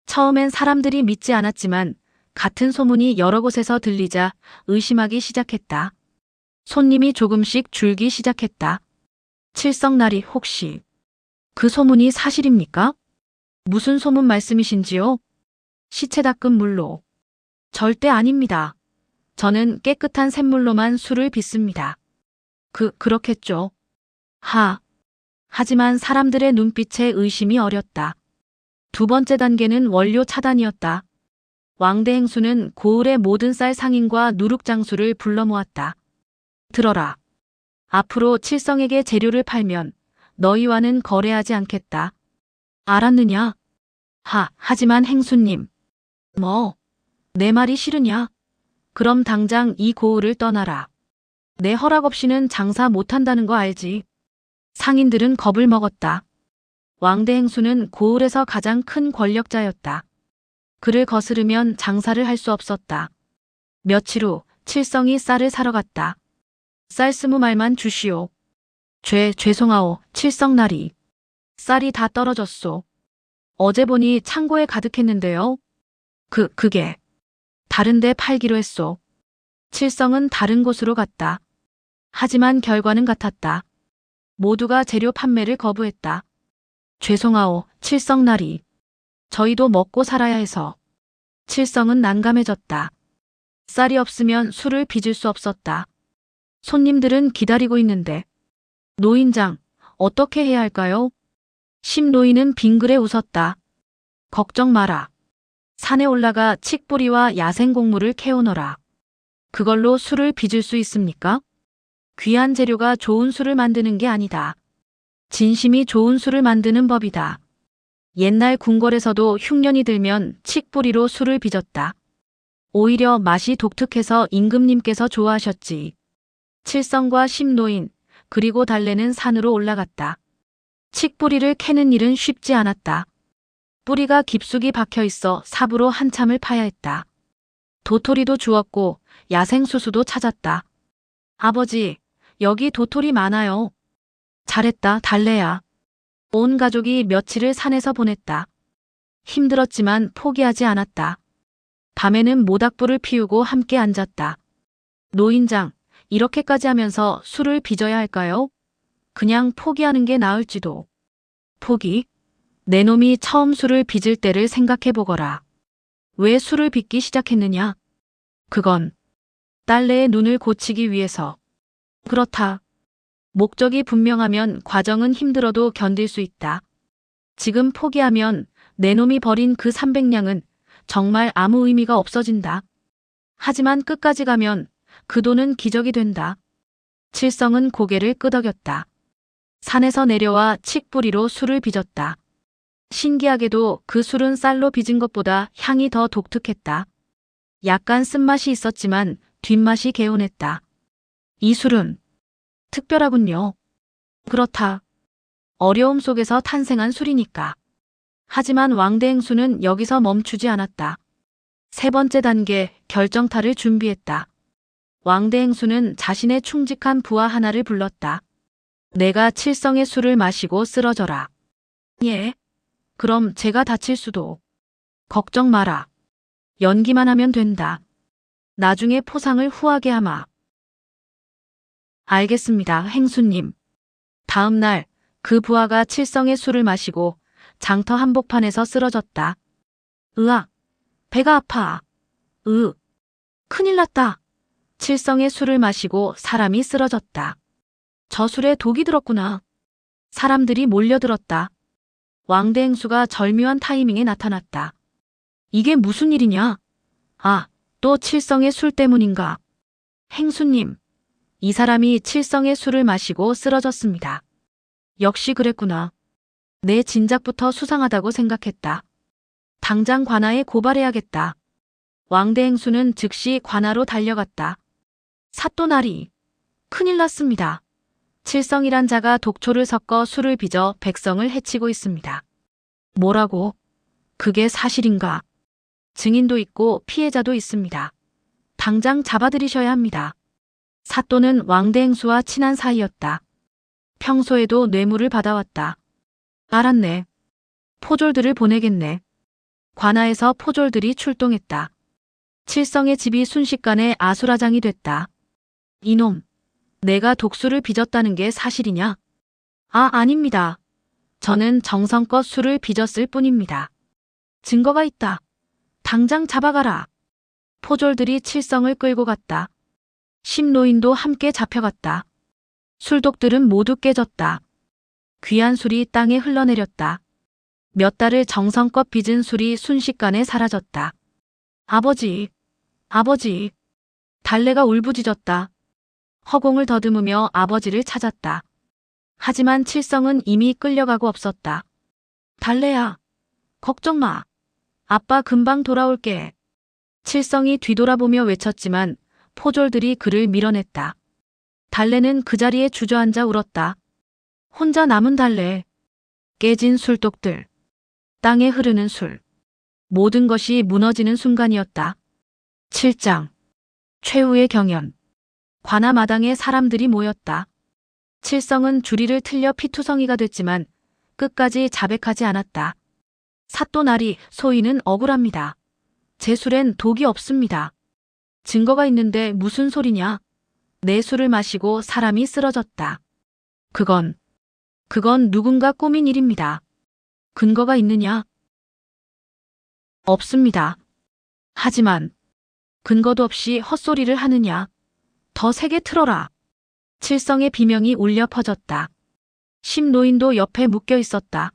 처음엔 사람들이 믿지 않았지만 같은 소문이 여러 곳에서 들리자 의심하기 시작했다. 손님이 조금씩 줄기 시작했다. 칠성나리 혹시 그 소문이 사실입니까? 무슨 소문 말씀이신지요? 시체 닦은 물로. 절대 아닙니다. 저는 깨끗한 샘물로만 술을 빚습니다. 그렇겠죠. 하지만 사람들의 눈빛에 의심이 어렸다. 두 번째 단계는 원료 차단이었다. 왕대행수는 고을의 모든 쌀 상인과 누룩장수를 불러 모았다. 들어라. 앞으로 칠성에게 재료를 팔면 너희와는 거래하지 않겠다. 알았느냐? 하지만 행수님. 내 말이 싫으냐? 그럼 당장 이 고을을 떠나라. 내 허락 없이는 장사 못한다는 거 알지? 상인들은 겁을 먹었다. 왕대행수는 고을에서 가장 큰 권력자였다. 그를 거스르면 장사를 할 수 없었다. 며칠 후 칠성이 쌀을 사러 갔다. 쌀 20알만 주시오. 죄송하오, 칠성나리. 쌀이 다 떨어졌소. 어제 보니 창고에 가득했는데요. 그게 다른데 팔기로 했소. 칠성은 다른 곳으로 갔다. 하지만 결과는 같았다. 모두가 재료 판매를 거부했다. 죄송하오, 칠성나리. 저희도 먹고 살아야 해서. 칠성은 난감해졌다. 쌀이 없으면 술을 빚을 수 없었다. 손님들은 기다리고 있는데. 노인장, 어떻게 해야 할까요? 심노인은 빙그레 웃었다. 걱정 마라. 산에 올라가 칡뿌리와 야생곡물을 캐오너라. 그걸로 술을 빚을 수 있습니까? 귀한 재료가 좋은 술을 만드는 게 아니다. 진심이 좋은 술을 만드는 법이다. 옛날 궁궐에서도 흉년이 들면 칡뿌리로 술을 빚었다. 오히려 맛이 독특해서 임금님께서 좋아하셨지. 칠성과 심노인, 그리고 달래는 산으로 올라갔다. 칡뿌리를 캐는 일은 쉽지 않았다. 뿌리가 깊숙이 박혀 있어 삽으로 한참을 파야 했다. 도토리도 주었고 야생수수도 찾았다. 아버지, 여기 도토리 많아요. 잘했다, 달래야. 온 가족이 며칠을 산에서 보냈다. 힘들었지만 포기하지 않았다. 밤에는 모닥불을 피우고 함께 앉았다. 노인장, 이렇게까지 하면서 술을 빚어야 할까요? 그냥 포기하는 게 나을지도. 포기? 내 놈이 처음 술을 빚을 때를 생각해 보거라. 왜 술을 빚기 시작했느냐? 그건 딸내의 눈을 고치기 위해서. 그렇다. 목적이 분명하면 과정은 힘들어도 견딜 수 있다. 지금 포기하면 내 놈이 버린 그 300냥은 정말 아무 의미가 없어진다. 하지만 끝까지 가면 그 돈은 기적이 된다. 칠성은 고개를 끄덕였다. 산에서 내려와 칡뿌리로 술을 빚었다. 신기하게도 그 술은 쌀로 빚은 것보다 향이 더 독특했다. 약간 쓴맛이 있었지만 뒷맛이 개운했다. 이 술은 특별하군요. 그렇다. 어려움 속에서 탄생한 술이니까. 하지만 왕대행수는 여기서 멈추지 않았다. 세 번째 단계, 결정타를 준비했다. 왕대행수는 자신의 충직한 부하 하나를 불렀다. 내가 칠성의 술을 마시고 쓰러져라. 예. 그럼 제가 다칠 수도. 걱정 마라. 연기만 하면 된다. 나중에 포상을 후하게 하마. 알겠습니다, 행수님. 다음 날 그 부하가 칠성의 술을 마시고 장터 한복판에서 쓰러졌다. 으악, 배가 아파. 큰일 났다. 칠성의 술을 마시고 사람이 쓰러졌다. 저 술에 독이 들었구나. 사람들이 몰려들었다. 왕대행수가 절묘한 타이밍에 나타났다. 이게 무슨 일이냐? 아, 또 칠성의 술 때문인가? 행수님, 이 사람이 칠성의 술을 마시고 쓰러졌습니다. 역시 그랬구나. 내 진작부터 수상하다고 생각했다. 당장 관아에 고발해야겠다. 왕대행수는 즉시 관아로 달려갔다. 사또나리, 큰일 났습니다. 칠성이란 자가 독초를 섞어 술을 빚어 백성을 해치고 있습니다. 뭐라고? 그게 사실인가? 증인도 있고 피해자도 있습니다. 당장 잡아들이셔야 합니다. 사또는 왕대행수와 친한 사이였다. 평소에도 뇌물을 받아왔다. 알았네. 포졸들을 보내겠네. 관아에서 포졸들이 출동했다. 칠성의 집이 순식간에 아수라장이 됐다. 이놈, 내가 독수를 빚었다는 게 사실이냐? 아닙니다. 저는 정성껏 술을 빚었을 뿐입니다. 증거가 있다. 당장 잡아가라. 포졸들이 칠성을 끌고 갔다. 심노인도 함께 잡혀갔다. 술독들은 모두 깨졌다. 귀한 술이 땅에 흘러내렸다. 몇 달을 정성껏 빚은 술이 순식간에 사라졌다. 아버지, 아버지. 달래가 울부짖었다. 허공을 더듬으며 아버지를 찾았다. 하지만 칠성은 이미 끌려가고 없었다. 달래야, 걱정 마. 아빠 금방 돌아올게. 칠성이 뒤돌아보며 외쳤지만 포졸들이 그를 밀어냈다. 달래는 그 자리에 주저앉아 울었다. 혼자 남은 달래. 깨진 술독들. 땅에 흐르는 술. 모든 것이 무너지는 순간이었다. 7장. 최후의 경연. 관아 마당에 사람들이 모였다. 칠성은 주리를 틀려 피투성이가 됐지만 끝까지 자백하지 않았다. 사또나리, 소인은 억울합니다. 제 술엔 독이 없습니다. 증거가 있는데 무슨 소리냐? 내 술을 마시고 사람이 쓰러졌다. 그건 누군가 꾸민 일입니다. 근거가 있느냐? 없습니다. 하지만 근거도 없이 헛소리를 하느냐? 더 세게 틀어라. 칠성의 비명이 울려 퍼졌다. 심노인도 옆에 묶여 있었다.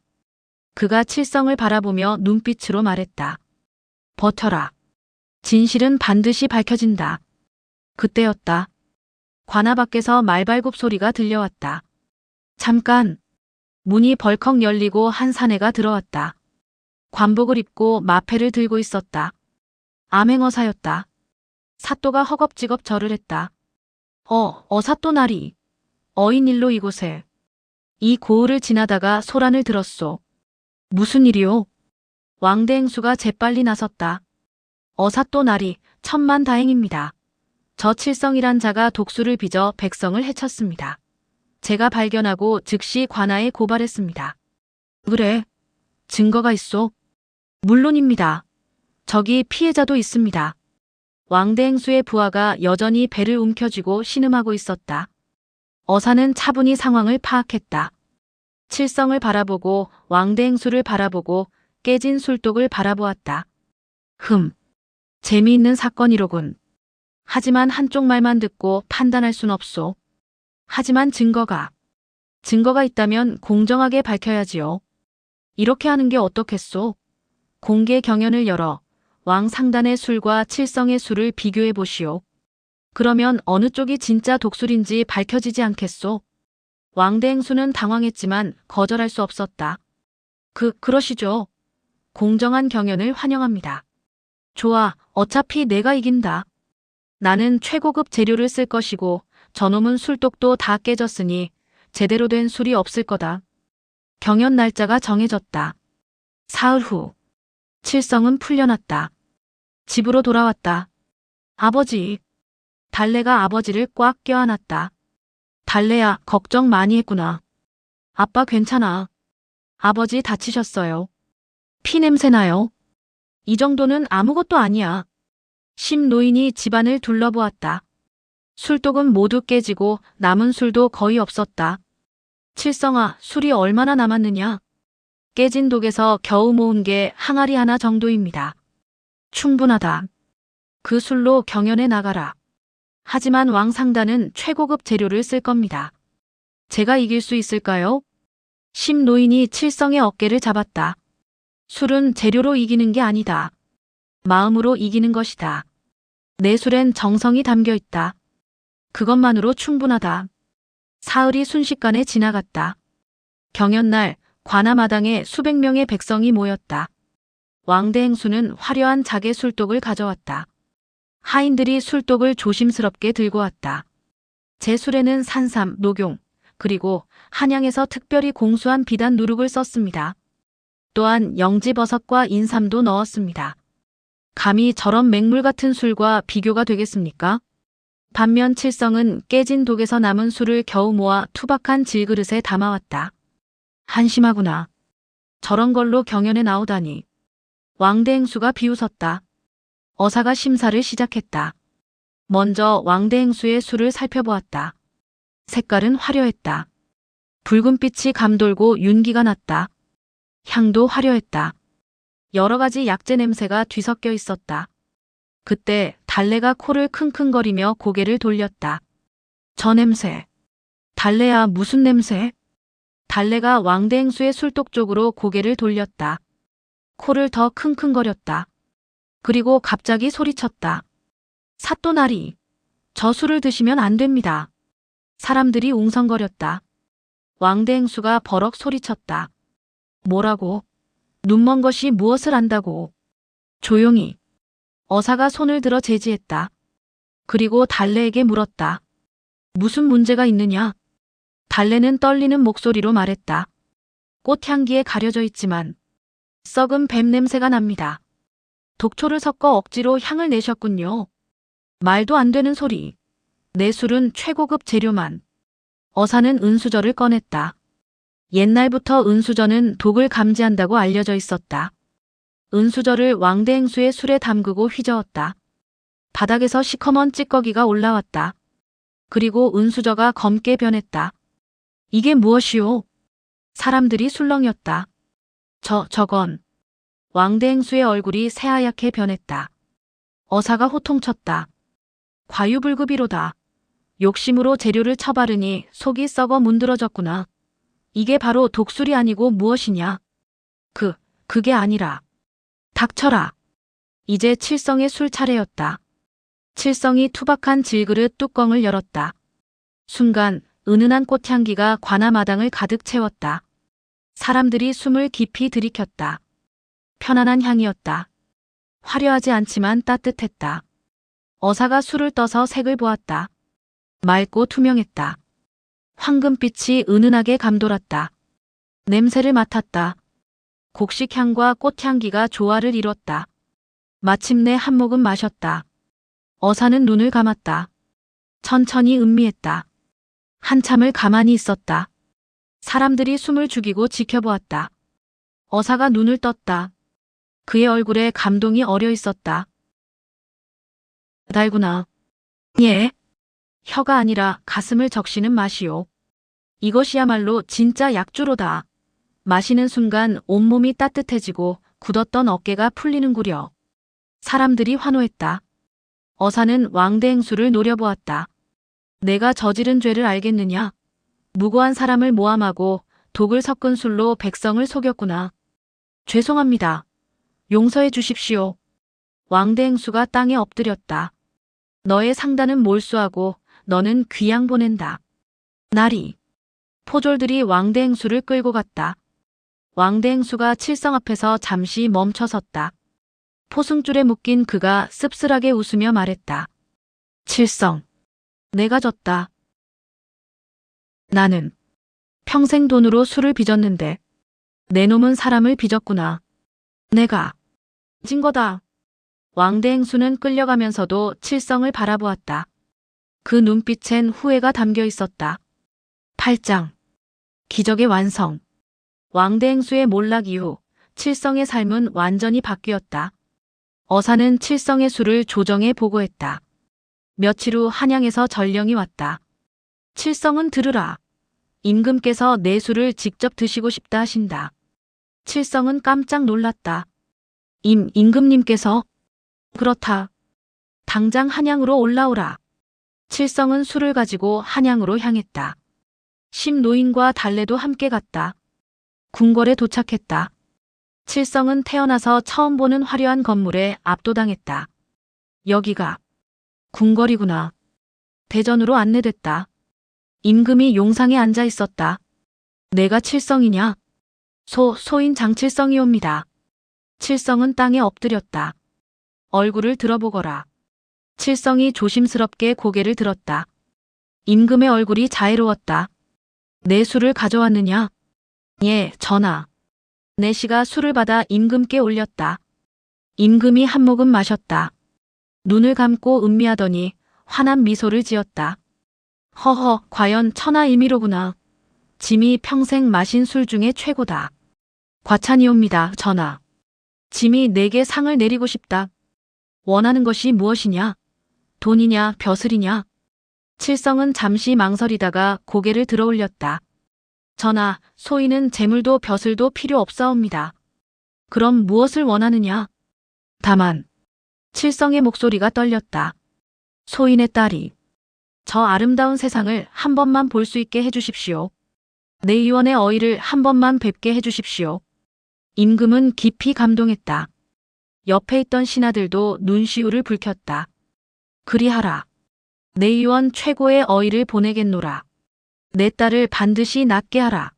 그가 칠성을 바라보며 눈빛으로 말했다. 버텨라. 진실은 반드시 밝혀진다. 그때였다. 관아 밖에서 말발굽 소리가 들려왔다. 잠깐. 문이 벌컥 열리고 한 사내가 들어왔다. 관복을 입고 마패를 들고 있었다. 암행어사였다. 사또가 허겁지겁 절을 했다. 사또나리. 어인일로 이곳에. 이 고을을 지나다가 소란을 들었소. 무슨 일이오? 왕대행수가 재빨리 나섰다. 사또나리, 천만다행입니다. 저 칠성이란 자가 독수를 빚어 백성을 해쳤습니다. 제가 발견하고 즉시 관아에 고발했습니다. 그래. 증거가 있소? 물론입니다. 저기 피해자도 있습니다. 왕대행수의 부하가 여전히 배를 움켜쥐고 신음하고 있었다. 어사는 차분히 상황을 파악했다. 칠성을 바라보고 왕대행수를 바라보고 깨진 술독을 바라보았다. 재미있는 사건이로군. 하지만 한쪽 말만 듣고 판단할 순 없소. 하지만 증거가 있다면 공정하게 밝혀야지요. 이렇게 하는 게 어떻겠소? 공개 경연을 열어 왕 상단의 술과 칠성의 술을 비교해 보시오. 그러면 어느 쪽이 진짜 독술인지 밝혀지지 않겠소? 왕대행수는 당황했지만 거절할 수 없었다. 그러시죠. 공정한 경연을 환영합니다. 좋아, 어차피 내가 이긴다. 나는 최고급 재료를 쓸 것이고 저놈은 술독도 다 깨졌으니 제대로 된 술이 없을 거다. 경연 날짜가 정해졌다. 사흘 후, 칠성은 풀려났다. 집으로 돌아왔다. 아버지. 달래가 아버지를 꽉 껴안았다. 달래야, 걱정 많이 했구나. 아빠 괜찮아. 아버지 다치셨어요. 피 냄새 나요. 이 정도는 아무것도 아니야. 심 노인이 집안을 둘러보았다. 술독은 모두 깨지고 남은 술도 거의 없었다. 칠성아, 술이 얼마나 남았느냐? 깨진 독에서 겨우 모은 게 항아리 하나 정도입니다. 충분하다. 그 술로 경연에 나가라. 하지만 왕상단은 최고급 재료를 쓸 겁니다. 제가 이길 수 있을까요? 심 노인이 칠성의 어깨를 잡았다. 술은 재료로 이기는 게 아니다. 마음으로 이기는 것이다. 내 술엔 정성이 담겨 있다. 그것만으로 충분하다. 사흘이 순식간에 지나갔다. 경연날 관아마당에 수백 명의 백성이 모였다. 왕대행수는 화려한 자개 술독을 가져왔다. 하인들이 술독을 조심스럽게 들고 왔다. 제 술에는 산삼, 녹용, 그리고 한양에서 특별히 공수한 비단 누룩을 썼습니다. 또한 영지버섯과 인삼도 넣었습니다. 감히 저런 맹물 같은 술과 비교가 되겠습니까? 반면 칠성은 깨진 독에서 남은 술을 겨우 모아 투박한 질그릇에 담아왔다. 한심하구나. 저런 걸로 경연에 나오다니. 왕대행수가 비웃었다. 어사가 심사를 시작했다. 먼저 왕대행수의 술을 살펴보았다. 색깔은 화려했다. 붉은빛이 감돌고 윤기가 났다. 향도 화려했다. 여러 가지 약재 냄새가 뒤섞여 있었다. 그때 달래가 코를 킁킁거리며 고개를 돌렸다. 저 냄새. 달래야, 무슨 냄새? 달래가 왕대행수의 술독 쪽으로 고개를 돌렸다. 코를 더 킁킁거렸다. 그리고 갑자기 소리쳤다. 사또나리. 저 술을 드시면 안 됩니다. 사람들이 웅성거렸다. 왕대행수가 버럭 소리쳤다. 뭐라고? 눈먼 것이 무엇을 안다고. 조용히. 어사가 손을 들어 제지했다. 그리고 달래에게 물었다. 무슨 문제가 있느냐? 달래는 떨리는 목소리로 말했다. 꽃향기에 가려져 있지만 썩은 뱀 냄새가 납니다. 독초를 섞어 억지로 향을 내셨군요. 말도 안 되는 소리. 내 술은 최고급 재료만. 어사는 은수저를 꺼냈다. 옛날부터 은수저는 독을 감지한다고 알려져 있었다. 은수저를 왕대행수의 술에 담그고 휘저었다. 바닥에서 시커먼 찌꺼기가 올라왔다. 그리고 은수저가 검게 변했다. 이게 무엇이오? 사람들이 술렁였다. 저건. 왕대행수의 얼굴이 새하얗게 변했다. 어사가 호통쳤다. 과유불급이로다. 욕심으로 재료를 처바르니 속이 썩어 문드러졌구나. 이게 바로 독술이 아니고 무엇이냐? 그게 아니라. 닥쳐라. 이제 칠성의 술 차례였다. 칠성이 투박한 질그릇 뚜껑을 열었다. 순간 은은한 꽃향기가 관아마당을 가득 채웠다. 사람들이 숨을 깊이 들이켰다. 편안한 향이었다. 화려하지 않지만 따뜻했다. 어사가 술을 떠서 색을 보았다. 맑고 투명했다. 황금빛이 은은하게 감돌았다. 냄새를 맡았다. 곡식향과 꽃향기가 조화를 이뤘다. 마침내 한 모금 마셨다. 어사는 눈을 감았다. 천천히 음미했다. 한참을 가만히 있었다. 사람들이 숨을 죽이고 지켜보았다. 어사가 눈을 떴다. 그의 얼굴에 감동이 어려 있었다. 달구나. 예. 혀가 아니라 가슴을 적시는 맛이요. 이것이야말로 진짜 약주로다. 마시는 순간 온몸이 따뜻해지고 굳었던 어깨가 풀리는구려. 사람들이 환호했다. 어사는 왕대행수를 노려보았다. 내가 저지른 죄를 알겠느냐? 무고한 사람을 모함하고 독을 섞은 술로 백성을 속였구나. 죄송합니다. 용서해 주십시오. 왕대행수가 땅에 엎드렸다. 너의 상단은 몰수하고 너는 귀양 보낸다. 나리. 포졸들이 왕대행수를 끌고 갔다. 왕대행수가 칠성 앞에서 잠시 멈춰섰다. 포승줄에 묶인 그가 씁쓸하게 웃으며 말했다. 칠성. 내가 졌다. 나는 평생 돈으로 술을 빚었는데 내 놈은 사람을 빚었구나. 내가 진 거다. 왕대행수는 끌려가면서도 칠성을 바라보았다. 그 눈빛엔 후회가 담겨 있었다. 8장. 기적의 완성. 왕대행수의 몰락 이후 칠성의 삶은 완전히 바뀌었다. 어사는 칠성의 수를 조정해 보고했다. 며칠 후 한양에서 전령이 왔다. 칠성은 들으라. 임금께서 내 수를 직접 드시고 싶다 하신다. 칠성은 깜짝 놀랐다. 임금님께서? 그렇다. 당장 한양으로 올라오라. 칠성은 술을 가지고 한양으로 향했다. 심노인과 달래도 함께 갔다. 궁궐에 도착했다. 칠성은 태어나서 처음 보는 화려한 건물에 압도당했다. 여기가 궁궐이구나. 대전으로 안내됐다. 임금이 용상에 앉아 있었다. 내가 칠성이냐? 소인 장칠성이옵니다. 칠성은 땅에 엎드렸다. 얼굴을 들어보거라. 칠성이 조심스럽게 고개를 들었다. 임금의 얼굴이 자애로웠다. 내 술을 가져왔느냐? 예, 전하. 내시가 술을 받아 임금께 올렸다. 임금이 한 모금 마셨다. 눈을 감고 음미하더니 환한 미소를 지었다. 허허, 과연 천하일미로구나. 짐이 평생 마신 술 중에 최고다. 과찬이옵니다, 전하. 짐이 내게 상을 내리고 싶다. 원하는 것이 무엇이냐? 돈이냐, 벼슬이냐? 칠성은 잠시 망설이다가 고개를 들어 올렸다. 전하, 소인은 재물도 벼슬도 필요 없사옵니다. 그럼 무엇을 원하느냐? 다만 칠성의 목소리가 떨렸다. 소인의 딸이 저 아름다운 세상을 한 번만 볼 수 있게 해주십시오. 내 의원의 어의를 한 번만 뵙게 해주십시오. 임금은 깊이 감동했다. 옆에 있던 신하들도 눈시울을 붉혔다. 그리하라. 내 의원 최고의 어의를 보내겠노라. 내 딸을 반드시 낫게 하라.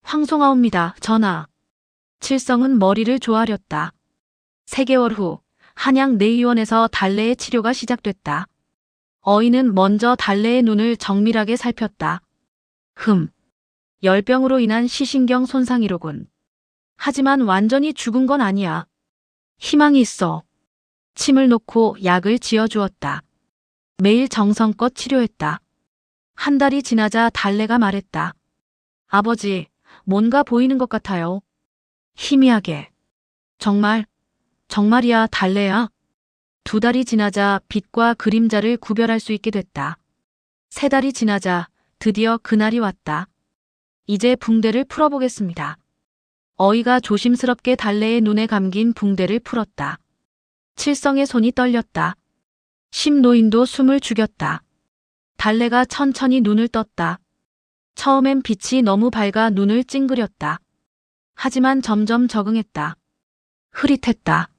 황송하옵니다, 전하. 칠성은 머리를 조아렸다. 3개월 후 한양 내의원에서 달래의 치료가 시작됐다. 어인은 먼저 달래의 눈을 정밀하게 살폈다. 열병으로 인한 시신경 손상이로군. 하지만 완전히 죽은 건 아니야. 희망이 있어. 침을 놓고 약을 지어주었다. 매일 정성껏 치료했다. 한 달이 지나자 달래가 말했다. 아버지, 뭔가 보이는 것 같아요. 희미하게. 정말이야, 달래야. 2달이 지나자 빛과 그림자를 구별할 수 있게 됐다. 3달이 지나자 드디어 그날이 왔다. 이제 붕대를 풀어보겠습니다. 어이가 조심스럽게 달래의 눈에 감긴 붕대를 풀었다. 칠성의 손이 떨렸다. 심노인도 숨을 죽였다. 달래가 천천히 눈을 떴다. 처음엔 빛이 너무 밝아 눈을 찡그렸다. 하지만 점점 적응했다. 흐릿했다.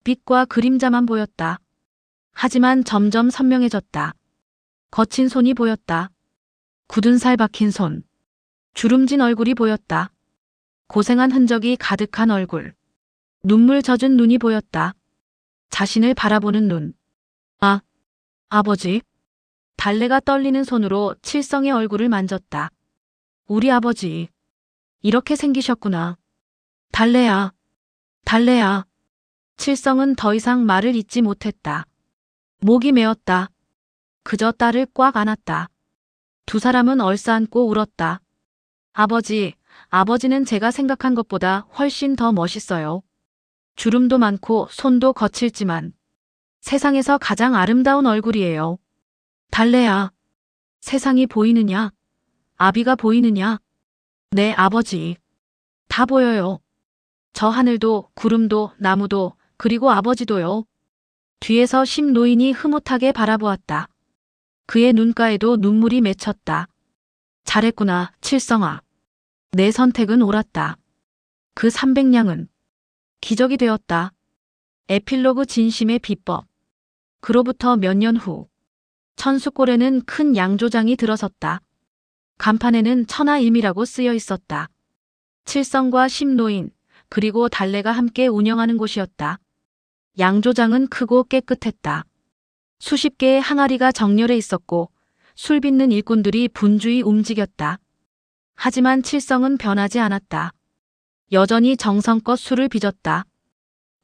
빛과 그림자만 보였다. 하지만 점점 선명해졌다. 거친 손이 보였다. 굳은 살 박힌 손. 주름진 얼굴이 보였다. 고생한 흔적이 가득한 얼굴. 눈물 젖은 눈이 보였다. 자신을 바라보는 눈. 아버지. 달래가 떨리는 손으로 칠성의 얼굴을 만졌다. 우리 아버지. 이렇게 생기셨구나. 달래야. 칠성은 더 이상 말을 잇지 못했다. 목이 메었다. 그저 딸을 꽉 안았다. 2 사람은 얼싸안고 울었다. 아버지, 아버지는 제가 생각한 것보다 훨씬 더 멋있어요. 주름도 많고 손도 거칠지만 세상에서 가장 아름다운 얼굴이에요. 달래야, 세상이 보이느냐? 아비가 보이느냐? 네, 아버지. 다 보여요. 저 하늘도, 구름도, 나무도, 그리고 아버지도요. 뒤에서 심노인이 흐뭇하게 바라보았다. 그의 눈가에도 눈물이 맺혔다. 잘했구나, 칠성아. 내 선택은 옳았다. 그 300냥은 기적이 되었다. 에필로그 진심의 비법. 그로부터 몇 년 후, 천수골에는 큰 양조장이 들어섰다. 간판에는 천하일미라고 쓰여 있었다. 칠성과 심노인, 그리고 달래가 함께 운영하는 곳이었다. 양조장은 크고 깨끗했다. 수십 개의 항아리가 정렬해 있었고 술 빚는 일꾼들이 분주히 움직였다. 하지만 칠성은 변하지 않았다. 여전히 정성껏 술을 빚었다.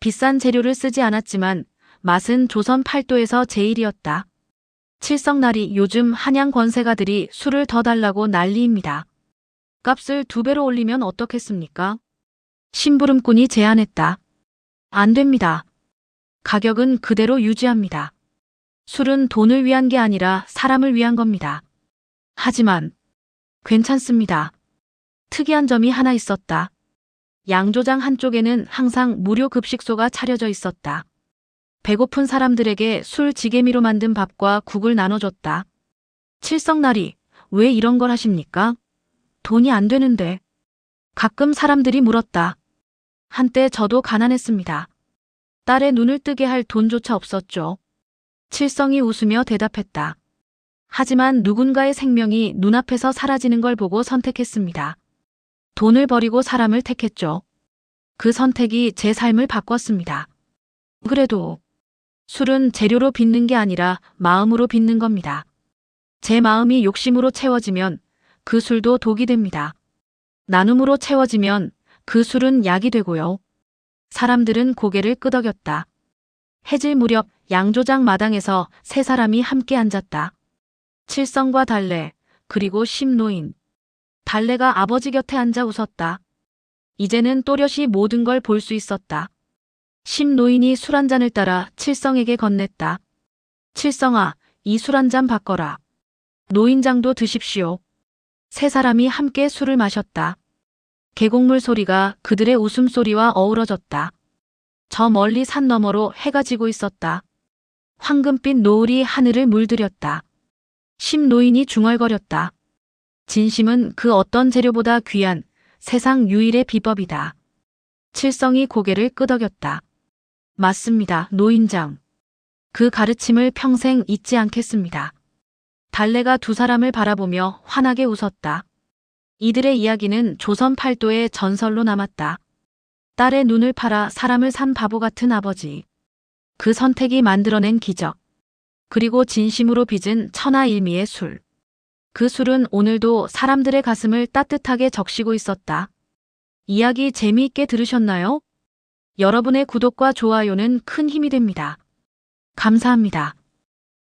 비싼 재료를 쓰지 않았지만 맛은 조선 팔도에서 제일이었다. 칠성날이 요즘 한양 권세가들이 술을 더 달라고 난리입니다. 값을 2배로 올리면 어떻겠습니까? 심부름꾼이 제안했다. 안 됩니다. 가격은 그대로 유지합니다. 술은 돈을 위한 게 아니라 사람을 위한 겁니다. 하지만 괜찮습니다. 특이한 점이 하나 있었다. 양조장 한쪽에는 항상 무료 급식소가 차려져 있었다. 배고픈 사람들에게 술 지게미로 만든 밥과 국을 나눠줬다. 칠성날이 왜 이런 걸 하십니까? 돈이 안 되는데. 가끔 사람들이 물었다. 한때 저도 가난했습니다. 딸의 눈을 뜨게 할 돈조차 없었죠. 칠성이 웃으며 대답했다. 하지만 누군가의 생명이 눈앞에서 사라지는 걸 보고 선택했습니다. 돈을 버리고 사람을 택했죠. 그 선택이 제 삶을 바꿨습니다. 그래도 술은 재료로 빚는 게 아니라 마음으로 빚는 겁니다. 제 마음이 욕심으로 채워지면 그 술도 독이 됩니다. 나눔으로 채워지면 그 술은 약이 되고요. 사람들은 고개를 끄덕였다. 해질 무렵 양조장 마당에서 세 사람이 함께 앉았다. 칠성과 달래, 그리고 심노인. 달래가 아버지 곁에 앉아 웃었다. 이제는 또렷이 모든 걸 볼 수 있었다. 심노인이 술 한 잔을 따라 칠성에게 건넸다. 칠성아, 이 술 한 잔 바꿔라. 노인장도 드십시오. 세 사람이 함께 술을 마셨다. 계곡물 소리가 그들의 웃음소리와 어우러졌다. 저 멀리 산 너머로 해가 지고 있었다. 황금빛 노을이 하늘을 물들였다. 심노인이 중얼거렸다. 진심은 그 어떤 재료보다 귀한 세상 유일의 비법이다. 칠성이 고개를 끄덕였다. 맞습니다, 노인장. 그 가르침을 평생 잊지 않겠습니다. 달래가 두 사람을 바라보며 환하게 웃었다. 이들의 이야기는 조선 팔도의 전설로 남았다. 딸의 눈을 팔아 사람을 산 바보 같은 아버지. 그 선택이 만들어낸 기적. 그리고 진심으로 빚은 천하일미의 술. 그 술은 오늘도 사람들의 가슴을 따뜻하게 적시고 있었다. 이야기 재미있게 들으셨나요? 여러분의 구독과 좋아요는 큰 힘이 됩니다. 감사합니다.